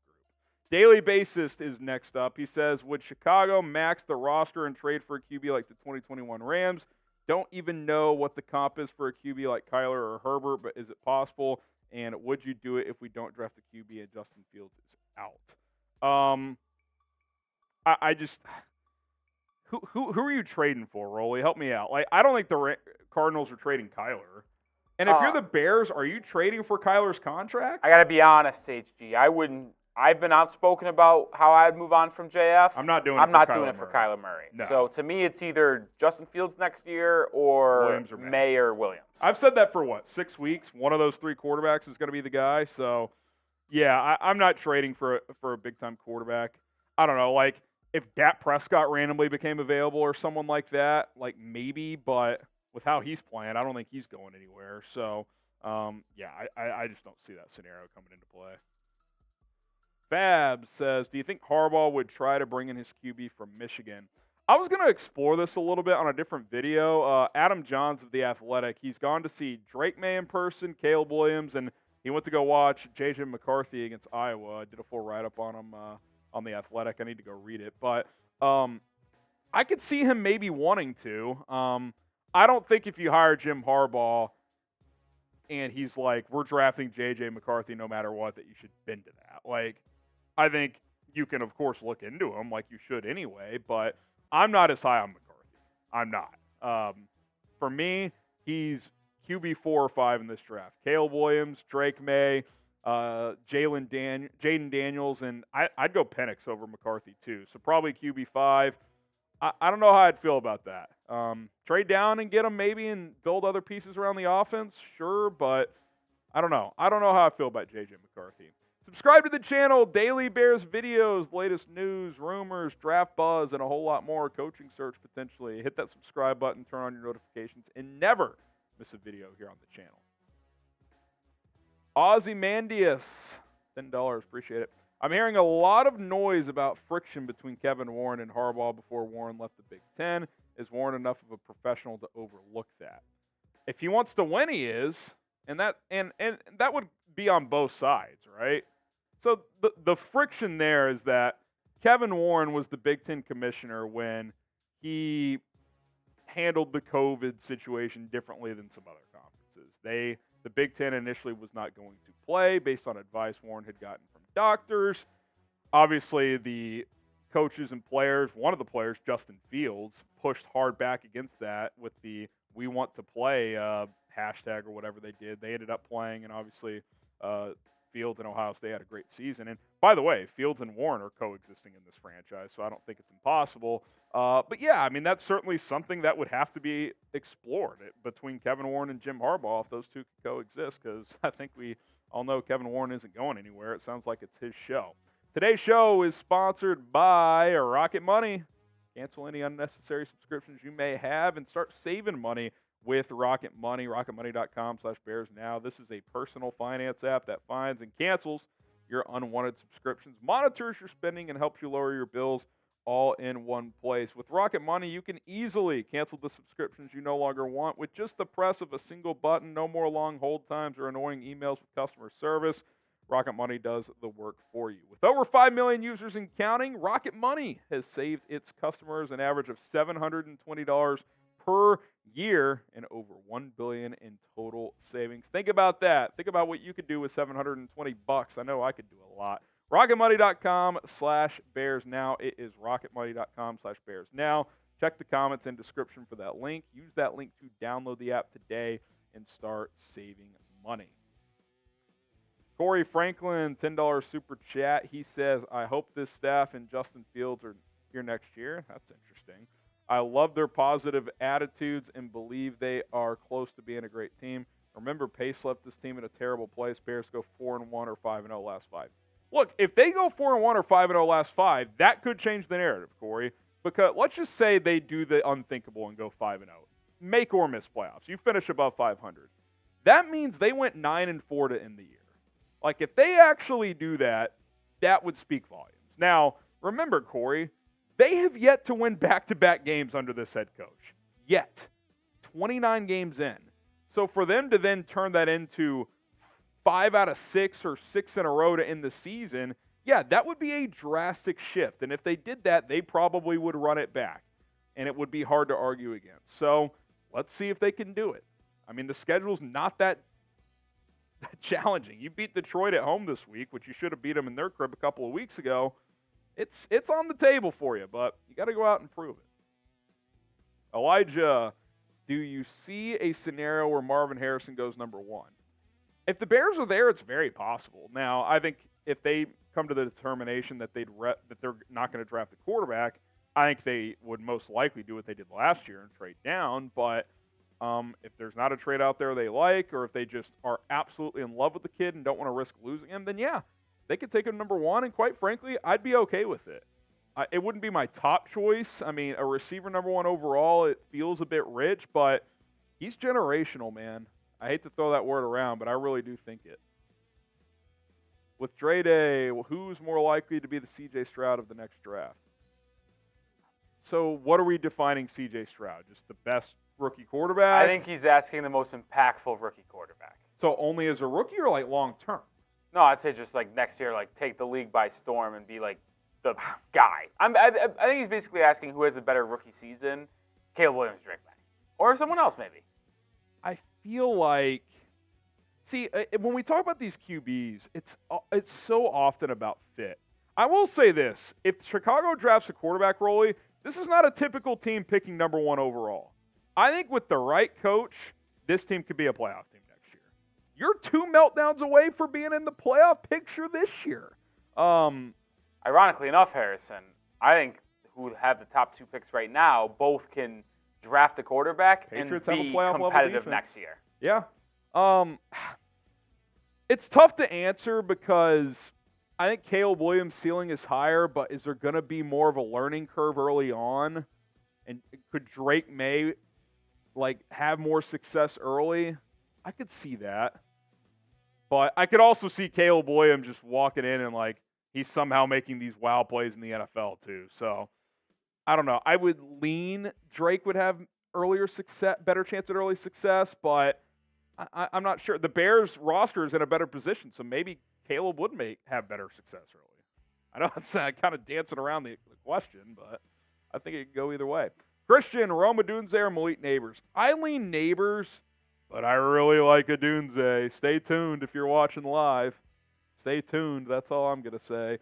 Daily Bassist is next up. He says, would Chicago max the roster and trade for a QB like the 2021 Rams? Don't even know what the comp is for a QB like Kyler or Herbert, but is it possible? And would you do it if we don't draft a QB and Justin Fields is out? I just who are you trading for, Rolly? Help me out. Like, I don't think the Cardinals are trading Kyler. And if you're the Bears, are you trading for Kyler's contract? I got to be honest, HG. I wouldn't. I've been outspoken about how I'd move on from JF. I'm not doing it for Kyler Murray. No. So to me, it's either Justin Fields next year or May or Williams. I've said that for 6 weeks. One of those 3 quarterbacks is going to be the guy. So, yeah, I'm not trading for a big-time quarterback. I don't know. Like, if Dak Prescott randomly became available or someone like that, like maybe, but with how he's playing, I don't think he's going anywhere. So, Yeah, I just don't see that scenario coming into play. Fab says, do you think Harbaugh would try to bring in his QB from Michigan? I was going to explore this a little bit on a different video. Adam Johns of The Athletic, he's gone to see Drake May in person, Caleb Williams, and he went to go watch J.J. McCarthy against Iowa. I did a full write-up on him on The Athletic. I need to go read it. But I could see him maybe wanting to. I don't think if you hire Jim Harbaugh and he's like, we're drafting J.J. McCarthy no matter what, that you should bend to that. Like, I think you can, of course, look into him like you should anyway, but I'm not as high on McCarthy. I'm not. For me, he's QB 4 or 5 in this draft. Caleb Williams, Drake May, Jaden Daniels, and I'd go Penix over McCarthy too. So probably QB 5. I don't know how I'd feel about that. Trade down and get him maybe and build other pieces around the offense, sure, but I don't know. I don't know how I feel about J.J. McCarthy. Subscribe to the channel, daily Bears videos, latest news, rumors, draft buzz, and a whole lot more, coaching search potentially. Hit that subscribe button, turn on your notifications, and never miss a video here on the channel. Ozymandias, $10, appreciate it. I'm hearing a lot of noise about friction between Kevin Warren and Harbaugh before Warren left the Big Ten. Is Warren enough of a professional to overlook that? If he wants to win, he is, and that would be on both sides, right? So the friction there is that Kevin Warren was the Big Ten commissioner when he handled the COVID situation differently than some other conferences. The Big Ten initially was not going to play based on advice Warren had gotten from doctors. Obviously, the coaches and players, one of the players, Justin Fields, pushed hard back against that with the "we want to play" hashtag or whatever they did. They ended up playing, and obviously Fields and Ohio State had a great season. And by the way, Fields and Warren are coexisting in this franchise, so I don't think it's impossible. But yeah, I mean, that's certainly something that would have to be explored between Kevin Warren and Jim Harbaugh if those two could coexist, because I think we all know Kevin Warren isn't going anywhere. It sounds like it's his show. Today's show is sponsored by Rocket Money. Cancel any unnecessary subscriptions you may have and start saving money with Rocket Money. RocketMoney.com/BearsNow. This is a personal finance app that finds and cancels your unwanted subscriptions, monitors your spending, and helps you lower your bills all in one place. With Rocket Money, you can easily cancel the subscriptions you no longer want with just the press of a single button. No more long hold times or annoying emails with customer service. Rocket Money does the work for you. With over 5 million users and counting, Rocket Money has saved its customers an average of $720 per year and over $1 billion in total savings. Think about that. Think about what you could do with $720. I know I could do a lot. RocketMoney.com/BearsNow. It is RocketMoney.com/BearsNow. Check the comments and description for that link. Use that link to download the app today and start saving money. Corey Franklin, $10 super chat. He says, I hope this staff and Justin Fields are here next year. That's interesting. I love their positive attitudes and believe they are close to being a great team. Remember, Pace left this team in a terrible place. Bears go 4-1 or 5-0 last 5. Look, if they go 4-1 or 5-0 last 5, that could change the narrative, Corey. Because let's just say they do the unthinkable and go 5-0. Make or miss playoffs. You finish above 500. That means they went 9-4 to end the year. Like, if they actually do that, that would speak volumes. Now, remember, Corey, they have yet to win back-to-back games under this head coach. Yet. 29 games in. So for them to then turn that into 5 out of 6 or 6 in a row to end the season, yeah, that would be a drastic shift. And if they did that, they probably would run it back. And it would be hard to argue against. So let's see if they can do it. I mean, the schedule's not that challenging. You beat Detroit at home this week, which you should have beat them in their crib a couple of weeks ago. It's on the table for you, but you got to go out and prove it. Elijah, do you see a scenario where Marvin Harrison goes number 1? If the Bears are there, it's very possible. Now, I think if they come to the determination that they're not going to draft a quarterback, I think they would most likely do what they did last year and trade down. But if there's not a trade out there they like, or if they just are absolutely in love with the kid and don't want to risk losing him, then yeah, they could take him number 1. And quite frankly, I'd be okay with it. It wouldn't be my top choice. I mean, a receiver number 1 overall, it feels a bit rich, but he's generational, man. I hate to throw that word around, but I really do think it. With Dre Day, who's more likely to be the C.J. Stroud of the next draft? So what are we defining C.J. Stroud? Just the best rookie quarterback? I think he's asking the most impactful rookie quarterback. So only as a rookie or like long term? No, I'd say just like next year, like take the league by storm and be like the guy. I think he's basically asking who has a better rookie season, Caleb Williams, Drake May, or someone else maybe. I feel like, see, when we talk about these QBs, it's so often about fit. I will say this: if Chicago drafts a quarterback, Rolly, this is not a typical team picking number 1 overall. I think with the right coach, this team could be a playoff team next year. You're 2 meltdowns away from being in the playoff picture this year. Ironically enough, Harrison, I think who have the top 2 picks right now both can draft a quarterback Patriots and have a be playoff-level competitive defense. next year. Yeah. It's tough to answer because I think Caleb Williams' ceiling is higher, but is there going to be more of a learning curve early on? And could Drake May have more success early? I could see that. But I could also see Caleb Williams just walking in and he's somehow making these wow plays in the NFL too. So I don't know. I would lean Drake would have better chance at early success, but I'm not sure. The Bears roster is in a better position, so maybe Caleb would have better success early. I know it's kind of dancing around the question, but I think it could go either way. Christian, Rome Odunze or Malik Neighbors? I lean Neighbors, but I really like Odunze. Stay tuned if you're watching live. Stay tuned. That's all I'm going to say.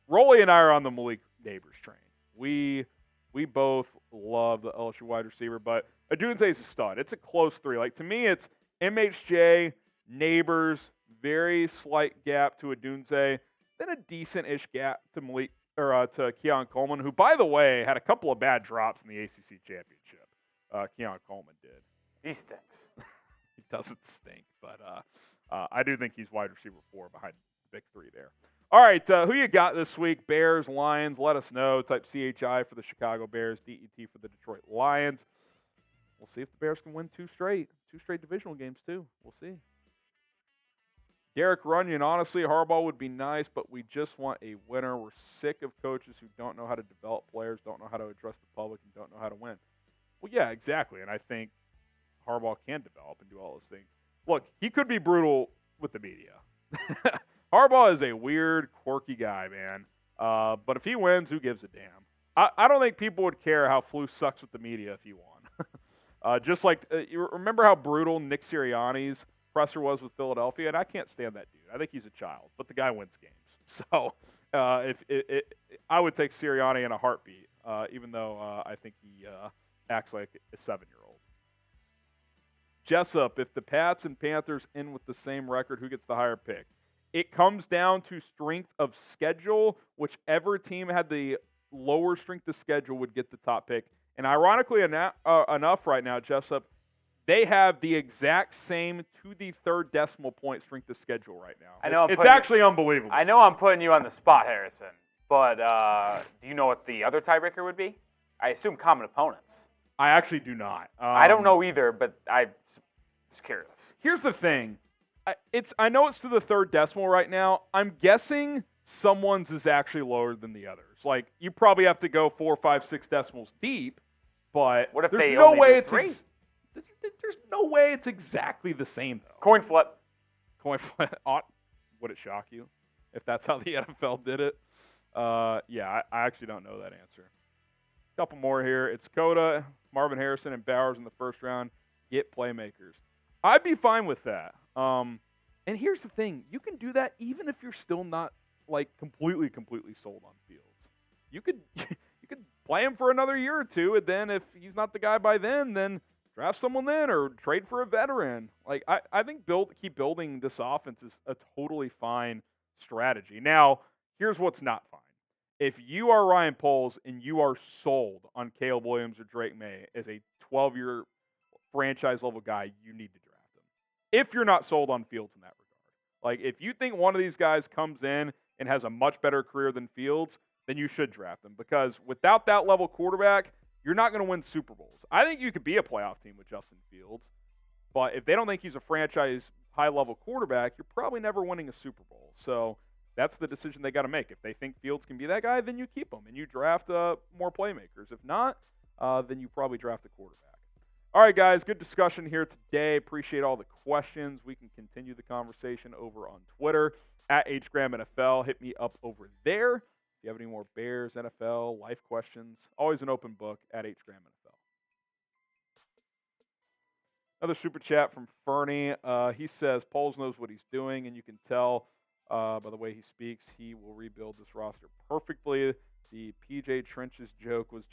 Rolly and I are on the Malik Neighbors train. We both love the LSU wide receiver, but Odunze is a stud. It's a close 3. To me, it's MHJ, Neighbors, very slight gap to Odunze, then a decent-ish gap to to Keon Coleman, who, by the way, had a couple of bad drops in the ACC championship. Keon Coleman did. He stinks. He doesn't stink, but I do think he's wide receiver 4 behind the big 3 there. All right, who you got this week? Bears, Lions, let us know. Type CHI for the Chicago Bears, DET for the Detroit Lions. We'll see if the Bears can win 2 straight divisional games too. We'll see. Derek Runyon, honestly, Harbaugh would be nice, but we just want a winner. We're sick of coaches who don't know how to develop players, don't know how to address the public, and don't know how to win. Well, yeah, exactly, and I think Harbaugh can develop and do all those things. Look, he could be brutal with the media. Harbaugh is a weird, quirky guy, man. But if he wins, who gives a damn? I don't think people would care how Flus sucks with the media if he won. Just like, you remember how brutal Nick Sirianni's presser was with Philadelphia? And I can't stand that dude. I think he's a child, but the guy wins games. So I would take Sirianni in a heartbeat, even though I think he acts like a 7-year-old. Jessup, if the Pats and Panthers end with the same record, who gets the higher pick? It comes down to strength of schedule. Whichever team had the lower strength of schedule would get the top pick. And ironically enough right now, Jessup, they have the exact same to the 3rd decimal point strength of schedule right now. I know it's actually unbelievable. I know I'm putting you on the spot, Harrison, but do you know what the other tiebreaker would be? I assume common opponents. I actually do not. I don't know either, but I was curious. Here's the thing. I know it's to the 3rd decimal right now. I'm guessing someone's is actually lower than the others. You probably have to go 4, 5, 6 decimals deep, but what if there's they no only way do it's 3? There's no way it's exactly the same though. Coin flip. Coin flip. Would it shock you if that's how the NFL did it? Yeah, I actually don't know that answer. Couple more here. It's Coda, Marvin Harrison, and Bowers in the 1st round. Get playmakers. I'd be fine with that. And here's the thing. You can do that even if you're still not completely sold on Fields. You could play him for another year or 2, and then if he's not the guy by then draft someone then or trade for a veteran. I think keep building this offense is a totally fine strategy. Now, here's what's not fine. If you are Ryan Poles and you are sold on Caleb Williams or Drake May as a 12-year franchise-level guy, you need to draft him. If you're not sold on Fields in that regard. If you think one of these guys comes in and has a much better career than Fields, then you should draft him. Because without that level quarterback, you're not going to win Super Bowls. I think you could be a playoff team with Justin Fields. But if they don't think he's a franchise high-level quarterback, you're probably never winning a Super Bowl. So that's the decision they got to make. If they think Fields can be that guy, then you keep him and you draft more playmakers. If not, then you probably draft a quarterback. All right, guys, good discussion here today. Appreciate all the questions. We can continue the conversation over on Twitter at HGramNFL. Hit me up over there. If you have any more Bears, NFL, life questions, always an open book at HGramNFL. Another super chat from Fernie. He says, Poles knows what he's doing, and you can tell by the way he speaks, he will rebuild this roster perfectly. The PJ Trenches joke was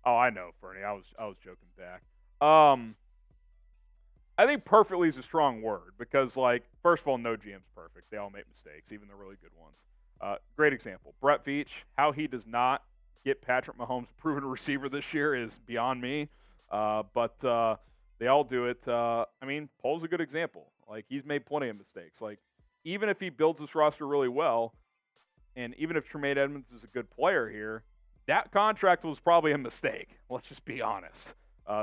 oh, I know, Fernie. I was joking back. I think perfectly is a strong word because, like, first of all, no GM's perfect. They all make mistakes, even the really good ones. Great example. Brett Veach, how he does not get Patrick Mahomes a proven receiver this year is beyond me. But they all do it. I mean, Pole's a good example. Like, he's made plenty of mistakes. Like, even if he builds this roster really well, and even if Tremaine Edmonds is a good player here, that contract was probably a mistake. Let's just be honest.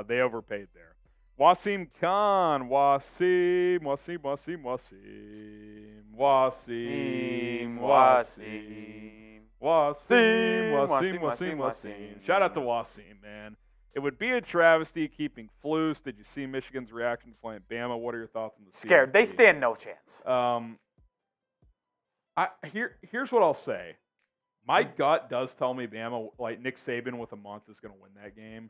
They overpaid there. Wasim Khan. Wasim. Shout out to Wasim, man. It would be a travesty keeping Flus. Did you see Michigan's reaction to playing Bama? What are your thoughts on the Scared. They stand no chance. Here's what I'll say. My gut does tell me Bama, like Nick Saban with a month, is going to win that game.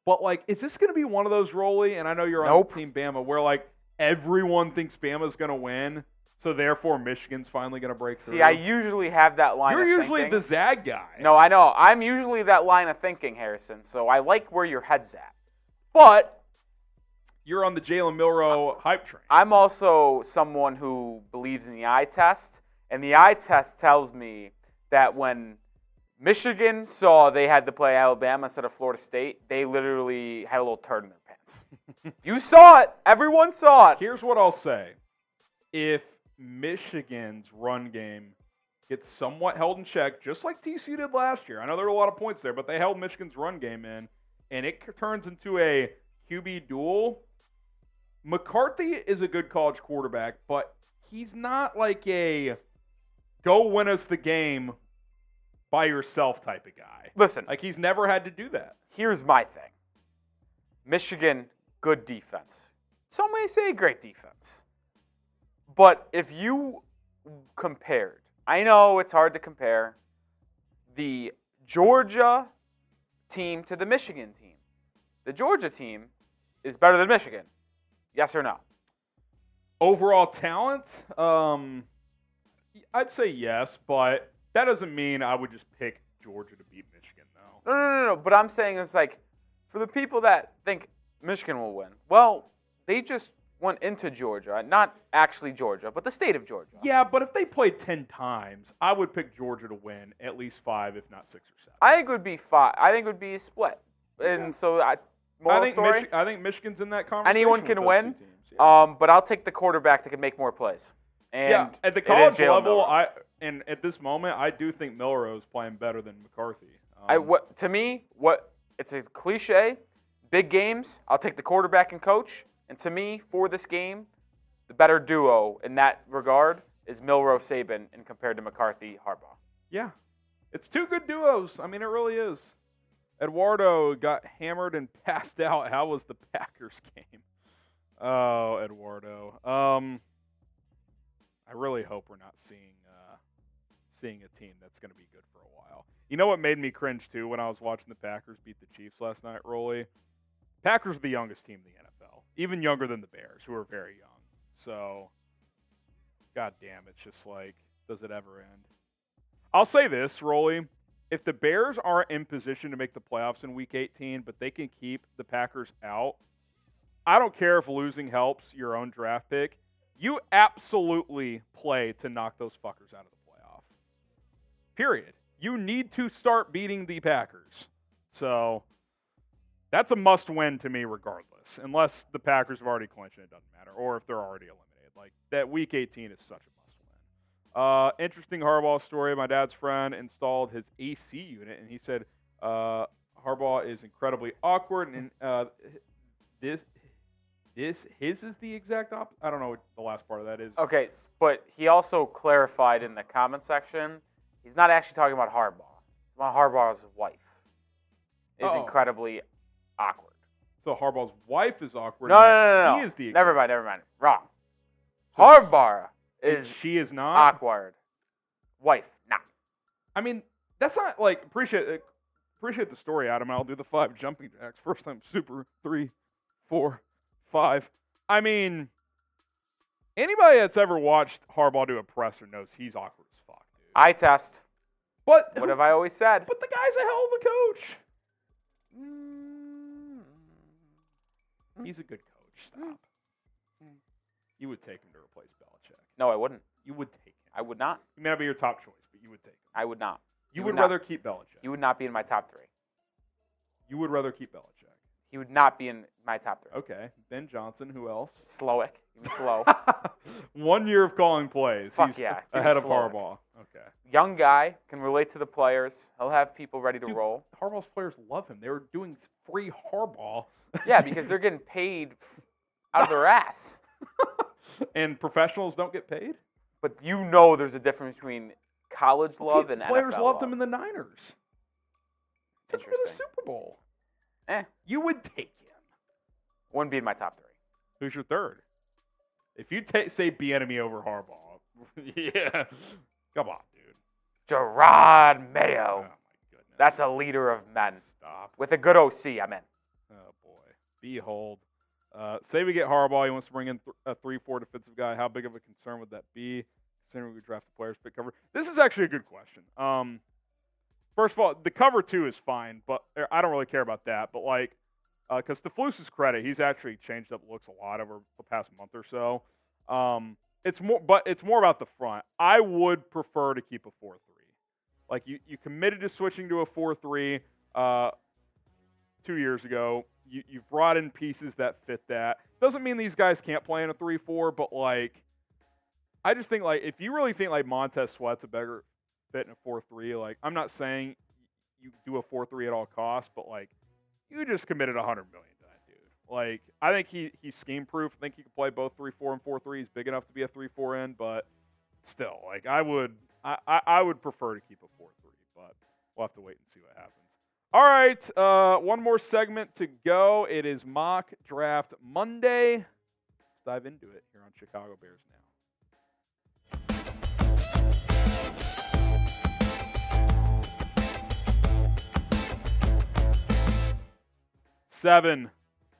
But, like, is this going to be one of those, Rolly? And I know you're on Team Bama, where, like, everyone thinks Bama's going to win, so therefore Michigan's finally going to break through. See, I usually have that line of thinking. You're usually the Zag guy. No, I know. I'm usually that line of thinking, Harrison, so I like where your head's at. But you're on the Jalen Milroe hype train. I'm also someone who believes in the eye test, and the eye test tells me that when Michigan saw they had to play Alabama instead of Florida State, they literally had a little turd in their pants. You saw it. Everyone saw it. Here's what I'll say. If Michigan's run game gets somewhat held in check, just like TCU did last year, I know there were a lot of points there, but they held Michigan's run game in, and it turns into a QB duel, McCarthy is a good college quarterback, but he's not like a go win us the game by yourself type of guy. Listen. Like, he's never had to do that. Here's my thing. Michigan, good defense. Some may say great defense. But if you compared, I know it's hard to compare the Georgia team to the Michigan team. The Georgia team is better than Michigan. Yes or no? Overall talent, I'd say yes, but that doesn't mean I would just pick Georgia to beat Michigan, though. No. But I'm saying it's like, for the people that think Michigan will win, well, they just went into Georgia. Not actually Georgia, but the state of Georgia. Yeah, but if they played 10 times, I would pick Georgia to win at least 5, if not 6 or 7. I think it would be 5. I think it would be a split. And so, I think Michigan's in that conversation. Anyone can win, yeah. But I'll take the quarterback that can make more plays. And yeah, at the college level, and at this moment, I do think Milroe is playing better than McCarthy. To me, it's a cliche. Big games, I'll take the quarterback and coach. And to me, for this game, the better duo in that regard is Milroe-Saban and compared to McCarthy-Harbaugh. Yeah, it's two good duos. I mean, it really is. Eduardo got hammered and passed out. How was the Packers game? Oh, Eduardo. I really hope we're not seeing a team that's going to be good for a while. You know what made me cringe, too, when I was watching the Packers beat the Chiefs last night, Rolly? Packers are the youngest team in the NFL, even younger than the Bears, who are very young. So, goddamn, it's just like, does it ever end? I'll say this, Rolly. If the Bears aren't in position to make the playoffs in Week 18, but they can keep the Packers out, I don't care if losing helps your own draft pick. You absolutely play to knock those fuckers out of the playoff. Period. You need to start beating the Packers. So that's a must-win to me regardless, unless the Packers have already clinched and it doesn't matter, or if they're already eliminated. Like, that Week 18 is such a must-win. Interesting Harbaugh story. My dad's friend installed his AC unit, and he said Harbaugh is incredibly awkward, and his is the exact opposite. I don't know what the last part of that is. Okay, but he also clarified in the comment section, he's not actually talking about Harbaugh. It's about Harbaugh's wife. Is incredibly awkward. So Harbaugh's wife is awkward. No. He is the never mind. Wrong. Harbaugh is. She is not awkward. Wife, not. I mean, that's not like appreciate the story, Adam. I'll do the 5 jumping jacks. First time super 3, 4, 5. I mean, anybody that's ever watched Harbaugh do a presser knows he's awkward as fuck, dude. Eye test. But what have I always said? But the guy's a hell of a coach. He's a good coach. Stop. You would take him to replace Belichick. No, I wouldn't. You would take him. I would not. He may not be your top choice, but you would take him. I would not. You would rather keep Belichick. You would not be in my top 3. You would rather keep Belichick. He would not be in my top 3. Okay. Ben Johnson, who else? Slowick. He was slow. 1 year of calling plays. Fuck He's yeah. ahead of Harbaugh. Okay. Young guy, can relate to the players. He'll have people ready to roll. Harbaugh's players love him. They were doing free Harbaugh. Yeah, because they're getting paid out of their ass. And professionals don't get paid? But you know there's a difference between college love and NFL players loved love. him in the Niners. Took him to the Super Bowl. You would take him. Wouldn't be in my top 3. Who's your third? If you say Bieniemy over Harbaugh, yeah, come on, dude. Gerard Mayo. Oh, my goodness. That's a leader of men. Stop. With a good OC, I'm in. Oh, boy. Behold. Say we get Harbaugh. He wants to bring in a 3-4 defensive guy. How big of a concern would that be, considering we draft the players pick cover? This is actually a good question. First of all, the cover 2 is fine, but I don't really care about that. But, like, because to Flus's credit, he's actually changed up looks a lot over the past month or so. It's more about the front. I would prefer to keep a 4-3. Like, you committed to switching to a 4-3 2 years ago. You've brought in pieces that fit that. Doesn't mean these guys can't play in a 3-4, but, like, I just think, like, if you really think, like, Montez Sweat's a better fit in a 4-3, like, I'm not saying you do a 4-3 at all costs, but, like, you just committed $100 million to that dude. Like, I think he's scheme-proof. I think he can play both 3-4 and 4-3. He's big enough to be a 3-4 in, but still, like, I would prefer to keep a 4-3, but we'll have to wait and see what happens. All right, one more segment to go. It is Mock Draft Monday. Let's dive into it here on Chicago Bears Now. 7.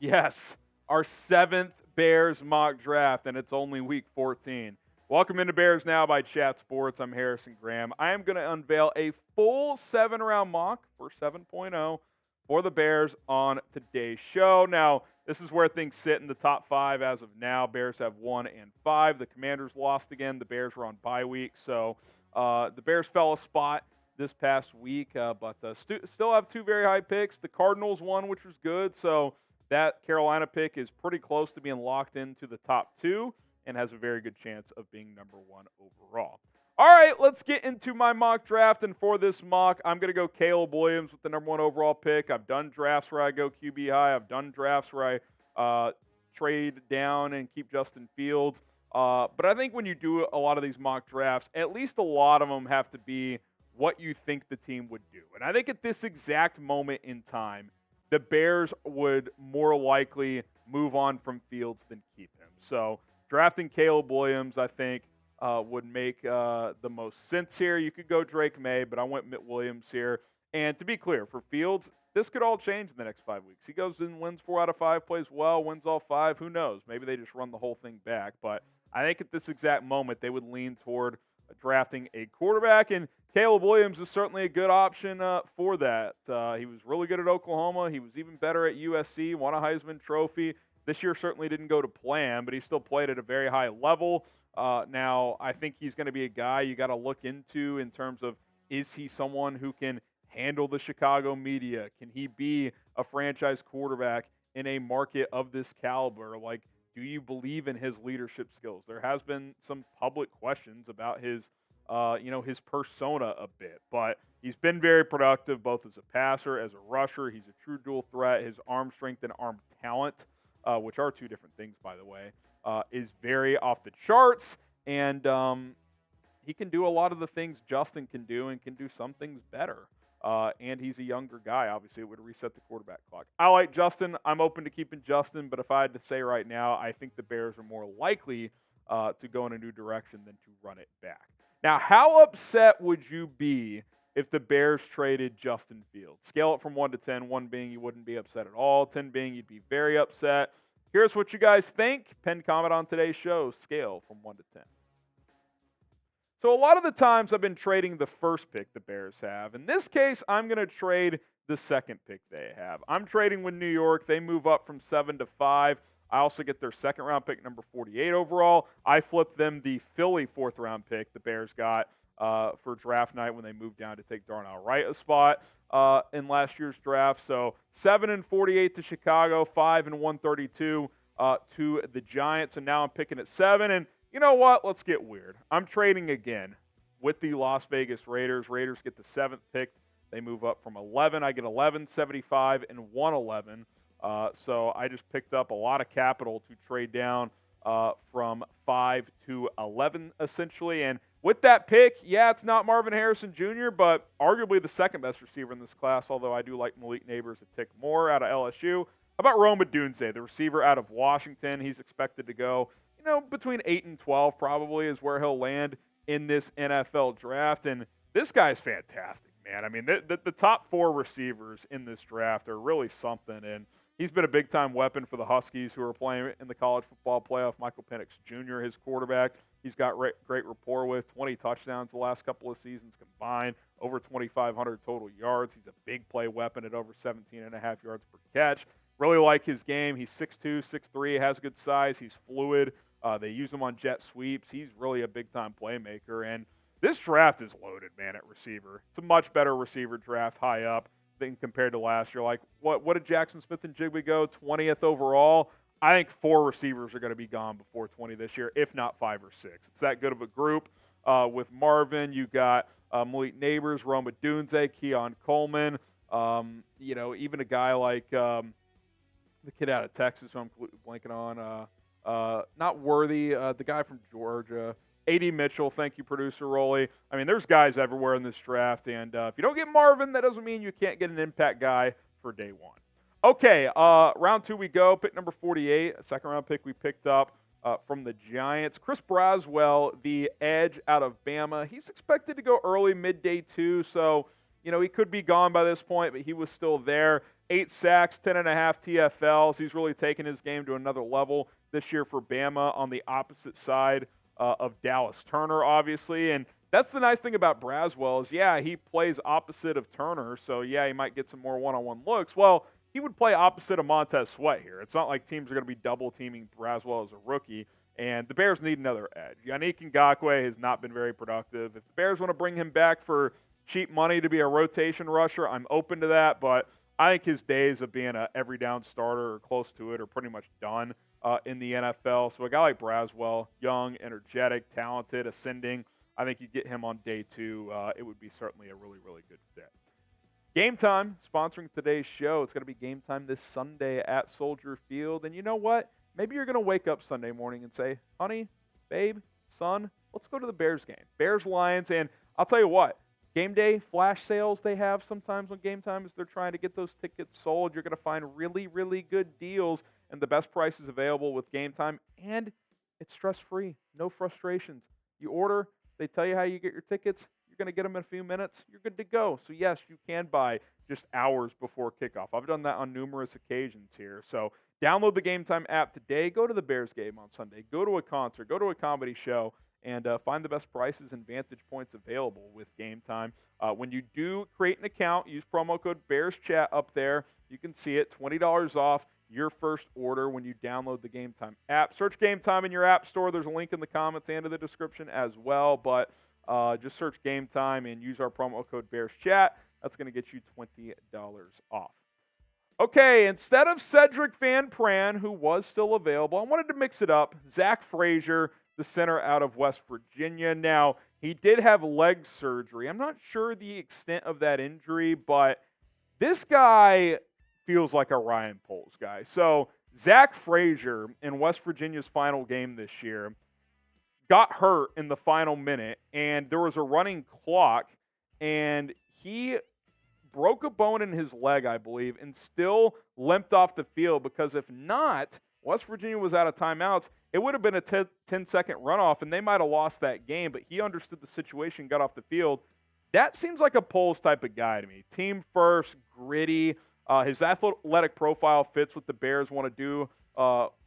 Yes, our 7th Bears mock draft, and it's only week 14. Welcome into Bears Now by Chat Sports. I'm Harrison Graham. I am going to unveil a full 7-round mock for 7.0 for the Bears on today's show. Now, this is where things sit in the top 5 as of now. Bears have 1 and 5. The Commanders lost again. The Bears were on bye week, so the Bears fell a spot this past week, but still have 2 very high picks. The Cardinals won, which was good, so that Carolina pick is pretty close to being locked into the top 2 and has a very good chance of being number 1 overall. All right, let's get into my mock draft, and for this mock, I'm going to go Caleb Williams with the number 1 overall pick. I've done drafts where I go QB high. I've done drafts where I trade down and keep Justin Fields. But I think when you do a lot of these mock drafts, at least a lot of them have to be what you think the team would do. And I think at this exact moment in time, the Bears would more likely move on from Fields than keep him. So drafting Caleb Williams, I think, would make the most sense here. You could go Drake May, but I went Mitt Williams here. And to be clear, for Fields, this could all change in the next 5 weeks. He goes and wins 4 out of 5, plays well, wins all 5. Who knows? Maybe they just run the whole thing back. But I think at this exact moment, they would lean toward drafting a quarterback, and Caleb Williams is certainly a good option for that. He was really good at Oklahoma. He was even better at USC, won a Heisman Trophy. This year certainly didn't go to plan, but he still played at a very high level. Now, I think he's going to be a guy you got to look into in terms of, is he someone who can handle the Chicago media? Can he be a franchise quarterback in a market of this caliber? Like, do you believe in his leadership skills? There has been some public questions about his persona a bit, but he's been very productive both as a passer, as a rusher. He's a true dual threat. His arm strength and arm talent which are two different things, by the way, is very off the charts. And he can do a lot of the things Justin can do and can do some things better. And he's a younger guy. Obviously, it would reset the quarterback clock. I like Justin. I'm open to keeping Justin. But if I had to say right now, I think the Bears are more likely to go in a new direction than to run it back. Now, how upset would you be if the Bears traded Justin Fields? Scale it from 1 to 10, 1 being you wouldn't be upset at all, 10 being you'd be very upset. Here's what you guys think. Pen comment on today's show. Scale from 1 to 10. So a lot of the times I've been trading the first pick the Bears have. In this case, I'm going to trade the second pick they have. I'm trading with New York. They move up from 7 to 5. I also get their second round pick, number 48 overall. I flip them the Philly fourth round pick the Bears got for draft night when they moved down to take Darnell Wright a spot in last year's draft. So 7 and 48 to Chicago, 5 and 132 to the Giants, and now I'm picking at 7. And you know what? Let's get weird. I'm trading again with the Las Vegas Raiders. Raiders get the 7th pick. They move up from 11. I get 11, 75, and 111. So I just picked up a lot of capital to trade down from 5 to 11, essentially. And with that pick, yeah, it's not Marvin Harrison Jr., but arguably the second best receiver in this class, although I do like Malik Neighbors a tick more out of LSU. How about Rome Odunze, the receiver out of Washington? He's expected to go, between 8 and 12 probably is where he'll land in this NFL draft. And this guy's fantastic, man. I mean, the top 4 receivers in this draft are really something. And he's been a big-time weapon for the Huskies, who are playing in the college football playoff. Michael Penix Jr., his quarterback, he's got great rapport with. 20 touchdowns the last couple of seasons combined, over 2,500 total yards. He's a big play weapon at over 17.5 yards per catch. Really like his game. He's 6'2", 6'3", has good size. He's fluid. They use him on jet sweeps. He's really a big-time playmaker. And this draft is loaded, man, at receiver. It's a much better receiver draft high up than compared to last year. Like, what did Jackson Smith and Jigby go? 20th overall? I think 4 receivers are going to be gone before 20 this year, if not 5 or 6. It's that good of a group. With Marvin, you got Malik Neighbors, Rome Odunze, Keon Coleman, even a guy like the kid out of Texas who I'm blanking on, not Worthy, the guy from Georgia, A.D. Mitchell. Thank you, producer Rolly. I mean, there's guys everywhere in this draft, and if you don't get Marvin, that doesn't mean you can't get an impact guy for day 1. Okay, round 2 we go. Pick number 48, a second-round pick we picked up from the Giants. Chris Braswell, the edge out of Bama. He's expected to go early, mid-day 2, so he could be gone by this point, but he was still there. 8 sacks, 10.5 TFLs. He's really taken his game to another level this year for Bama on the opposite side of Dallas Turner, obviously. And that's the nice thing about Braswell is, yeah, he plays opposite of Turner, so, yeah, he might get some more one-on-one looks. Well, he would play opposite of Montez Sweat here. It's not like teams are going to be double-teaming Braswell as a rookie, and the Bears need another edge. Yannick Ngakoue has not been very productive. If the Bears want to bring him back for cheap money to be a rotation rusher, I'm open to that, but I think his days of being a every down starter or close to it are pretty much done in the NFL. So a guy like Braswell, young, energetic, talented, ascending, I think you get him on day 2. It would be certainly a really, really good fit. Game Time, sponsoring today's show. It's going to be Game Time this Sunday at Soldier Field. And you know what? Maybe you're going to wake up Sunday morning and say, honey, babe, son, let's go to the Bears game. Bears-Lions, and I'll tell you what, game day flash sales they have sometimes on Game Time as they're trying to get those tickets sold. You're going to find really, really good deals and the best prices available with Game Time, and it's stress-free, no frustrations. You order, they tell you how you get your tickets, you're going to get them in a few minutes, you're good to go. So yes, you can buy just hours before kickoff. I've done that on numerous occasions here. So download the Game Time app today, go to the Bears game on Sunday, go to a concert, go to a comedy show, and find the best prices and vantage points available with Game Time. When you do create an account, use promo code BearsChat up there. You can see it, $20 off your first order when you download the Game Time app. Search Game Time in your app store. There's a link in the comments and in the description as well. But just search Game Time and use our promo code BearsChat. That's going to get you $20 off. Okay, instead of Cedric Van Pran, who was still available, I wanted to mix it up. Zach Frazier, the center out of West Virginia. Now, he did have leg surgery. I'm not sure the extent of that injury, but this guy feels like a Ryan Poles guy. So, Zach Frazier in West Virginia's final game this year got hurt in the final minute, and there was a running clock, and he broke a bone in his leg, I believe, and still limped off the field because if not, West Virginia was out of timeouts. It would have been a 10-second runoff, and they might have lost that game, but he understood the situation, got off the field. That seems like a Poles type of guy to me. Team first, gritty. His athletic profile fits what the Bears want to do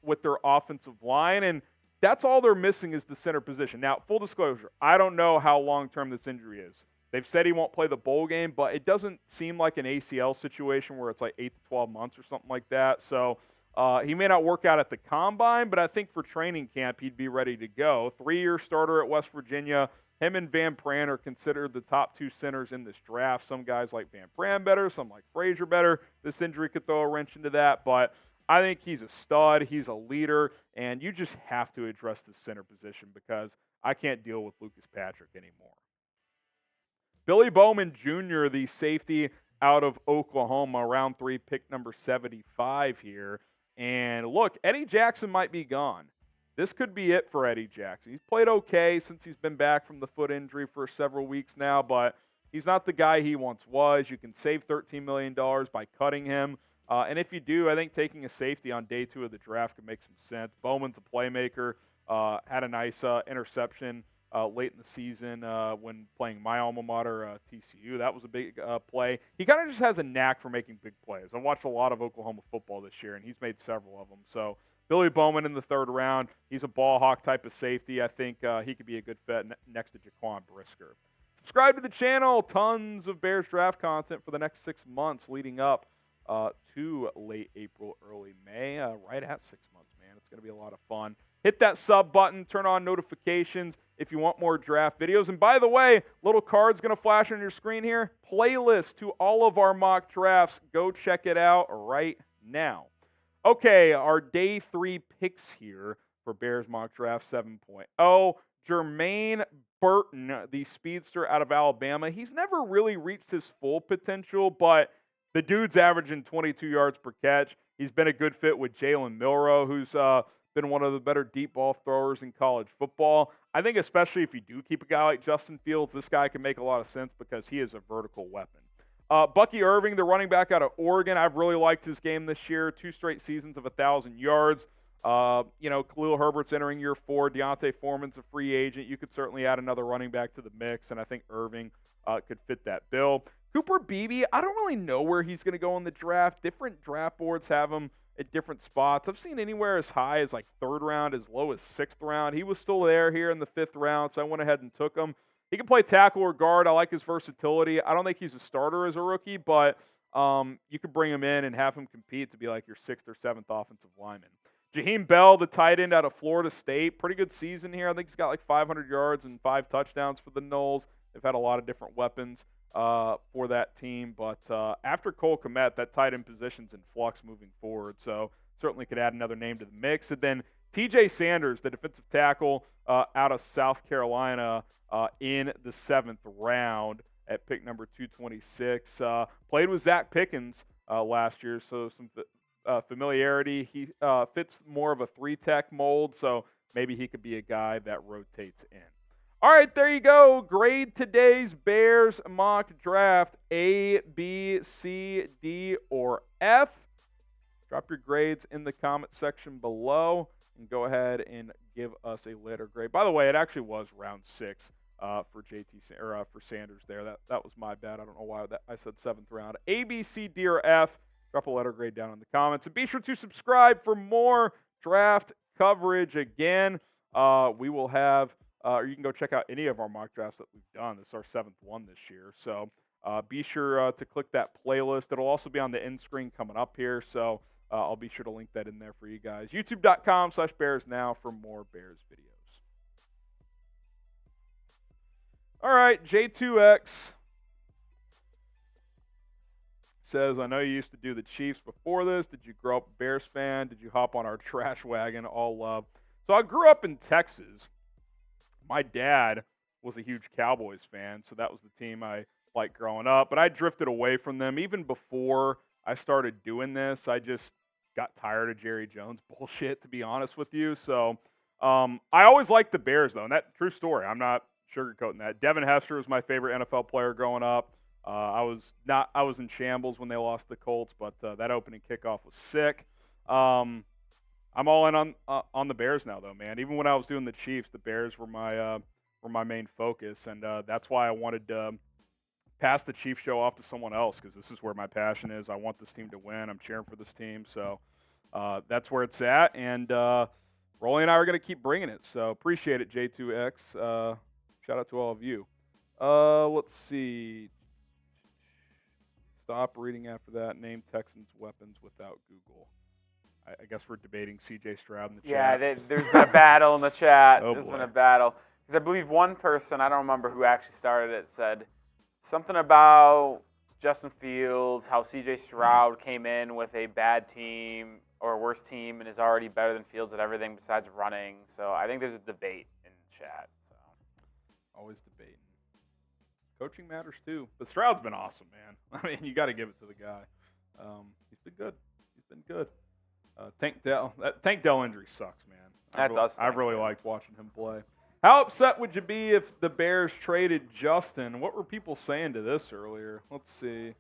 with their offensive line, and that's all they're missing is the center position. Now, full disclosure, I don't know how long-term this injury is. They've said he won't play the bowl game, but it doesn't seem like an ACL situation where it's like 8 to 12 months or something like that. So he may not work out at the combine, but I think for training camp he'd be ready to go. 3-year starter at West Virginia. Him and Van Pran are considered the top 2 centers in this draft. Some guys like Van Pran better, some like Frazier better. This injury could throw a wrench into that, but I think he's a stud. He's a leader, and you just have to address the center position because I can't deal with Lucas Patrick anymore. Billy Bowman Jr., the safety out of Oklahoma, round 3, pick number 75 here. And look, Eddie Jackson might be gone. This could be it for Eddie Jackson. He's played okay since he's been back from the foot injury for several weeks now, but he's not the guy he once was. You can save $13 million by cutting him. And if you do, I think taking a safety on day 2 of the draft could make some sense. Bowman's a playmaker, had a nice interception late in the season when playing my alma mater, TCU. That was a big play. He kind of just has a knack for making big plays. I've watched a lot of Oklahoma football this year, and he's made several of them. So Billy Bowman in the 3rd round. He's a ball hawk type of safety. I think he could be a good fit next to Jaquan Brisker. Subscribe to the channel. Tons of Bears draft content for the next 6 months leading up to late April, early May. Right at 6 months, man. It's going to be a lot of fun. Hit that sub button. Turn on notifications if you want more draft videos. And by the way, little card's going to flash on your screen here. Playlist to all of our mock drafts. Go check it out right now. Okay, our day 3 picks here for Bears Mock Draft 7.0. Jermaine Burton, the speedster out of Alabama. He's never really reached his full potential, but the dude's averaging 22 yards per catch. He's been a good fit with Jalen Milroe, who's been one of the better deep ball throwers in college football. I think especially if you do keep a guy like Justin Fields, this guy can make a lot of sense because he is a vertical weapon. Bucky Irving, the running back out of Oregon, I've really liked his game this year. 2 straight seasons of 1,000 yards. Khalil Herbert's entering year 4. Deontay Foreman's a free agent. You could certainly add another running back to the mix, and I think Irving could fit that bill. Cooper Beebe, I don't really know where he's going to go in the draft. Different draft boards have him at different spots. I've seen anywhere as high as like 3rd round, as low as 6th round. He was still there here in the 5th round, so I went ahead and took him. He can play tackle or guard. I like his versatility. I don't think he's a starter as a rookie, but you could bring him in and have him compete to be like your 6th or 7th offensive lineman. Jaheim Bell, the tight end out of Florida State, pretty good season here. I think he's got like 500 yards and 5 touchdowns for the Noles. They've had a lot of different weapons for that team, but after Cole Kmet, that tight end position's in flux moving forward, so certainly could add another name to the mix. And then T.J. Sanders, the defensive tackle out of South Carolina in the 7th round at pick number 226. Played with Zach Pickens last year, so some familiarity. He fits more of a 3-tech mold, so maybe he could be a guy that rotates in. All right, there you go. Grade today's Bears mock draft, A, B, C, D, or F. Drop your grades in the comment section below and go ahead and give us a letter grade. By the way, it actually was round 6 for for Sanders there. That was my bad. I don't know why I said 7th round. A, B, C, D, or F. Drop a letter grade down in the comments. And be sure to subscribe for more draft coverage. Again, we will have, or you can go check out any of our mock drafts that we've done. This is our 7th one this year. So be sure to click that playlist. It'll also be on the end screen coming up here. So I'll be sure to link that in there for you guys. YouTube.com/BearsNow for more Bears videos. All right, J2X says, I know you used to do the Chiefs before this. Did you grow up a Bears fan? Did you hop on our trash wagon? All love. So I grew up in Texas. My dad was a huge Cowboys fan, so that was the team I liked growing up. But I drifted away from them even before I started doing this. I just got tired of Jerry Jones bullshit, to be honest with you. So I always liked the Bears, though, and that true story. I'm not sugarcoating that. Devin Hester was my favorite NFL player growing up. I was in shambles when they lost the Colts, but that opening kickoff was sick. I'm all in on the Bears now, though, man. Even when I was doing the Chiefs, the Bears were my main focus, and that's why I wanted to pass the Chiefs show off to someone else, because this is where my passion is. I want this team to win. I'm cheering for this team, so that's where it's at. And Rolly and I are going to keep bringing it, so appreciate it, J2X. Shout out to all of you. Let's see. Stop reading after that. Name Texans weapons without Google. I guess we're debating C.J. Stroud in the chat. Yeah, there's been a battle in the chat. Oh, There's boy. been a battle. Because I believe one person, I don't remember who actually started it, said something about Justin Fields, how C.J. Stroud came in with a bad team or a worse team and is already better than Fields at everything besides running. So I think there's a debate in the chat. So Always debating. Coaching matters too. But Stroud's been awesome, man. I mean, you got to give it to the guy. He's been good. He's been good. Tank Dell. That Tank Dell injury sucks, man. I've really liked watching him play. How upset would you be if the Bears traded Justin? What were people saying to this earlier? Let's see.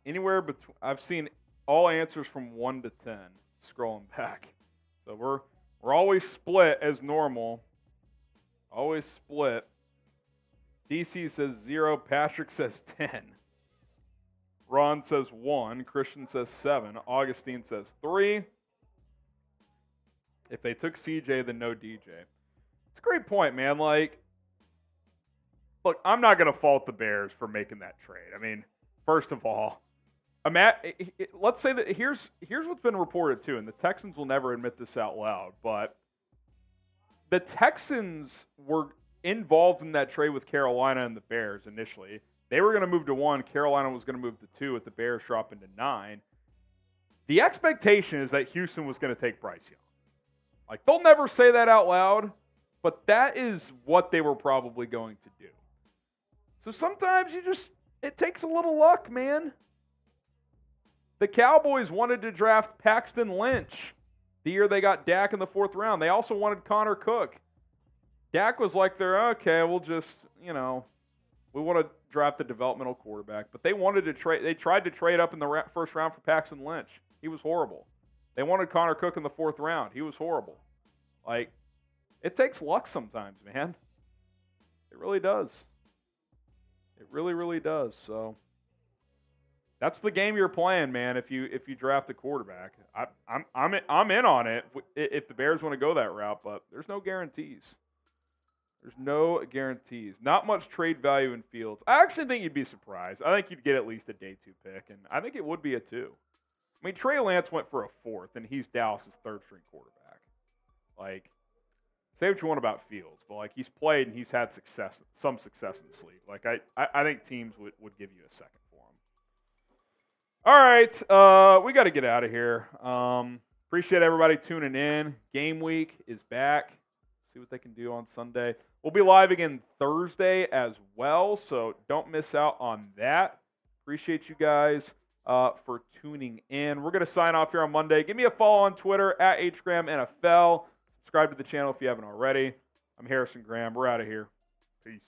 Anywhere between, I've seen all answers from 1 to 10. Scrolling back, so we're always split as normal. Always split. DC says 0. Patrick says 10. Ron says 1. Christian says 7. Augustine says 3. If they took CJ, then no DJ. It's a great point, man. Like, look, I'm not going to fault the Bears for making that trade. I mean, first of all, let's say that here's what's been reported too, and the Texans will never admit this out loud, but the Texans were involved in that trade with Carolina and the Bears initially. They were going to move to 1. Carolina was going to move to 2 with the Bears dropping to 9. The expectation is that Houston was going to take Bryce Young. Like, they'll never say that out loud, but that is what they were probably going to do. So sometimes it takes a little luck, man. The Cowboys wanted to draft Paxton Lynch the year they got Dak in the 4th round. They also wanted Connor Cook. Dak was like, we'll just, we want to draft a developmental quarterback. But they wanted to trade. They tried to trade up in the first round for Paxton Lynch. He was horrible. They wanted Connor Cook in the 4th round. He was horrible. Like, it takes luck sometimes, man. It really does. It really, really does. So that's the game you're playing, man. If you draft a quarterback, I'm in on it if the Bears want to go that route. But there's no guarantees. There's no guarantees. Not much trade value in Fields. I actually think you'd be surprised. I think you'd get at least a day 2 pick, and I think it would be a 2. I mean, Trey Lance went for a 4th, and he's Dallas's 3rd-string quarterback. Like, say what you want about Fields, but like, he's played and he's had some success in this league. Like, I think teams would give you a 2nd for him. All right, we got to get out of here. Appreciate everybody tuning in. Game week is back. See what they can do on Sunday. We'll be live again Thursday as well, so don't miss out on that. Appreciate you guys for tuning in. We're going to sign off here on Monday. Give me a follow on Twitter at HGramNFL. Subscribe to the channel if you haven't already. I'm Harrison Graham. We're out of here. Peace.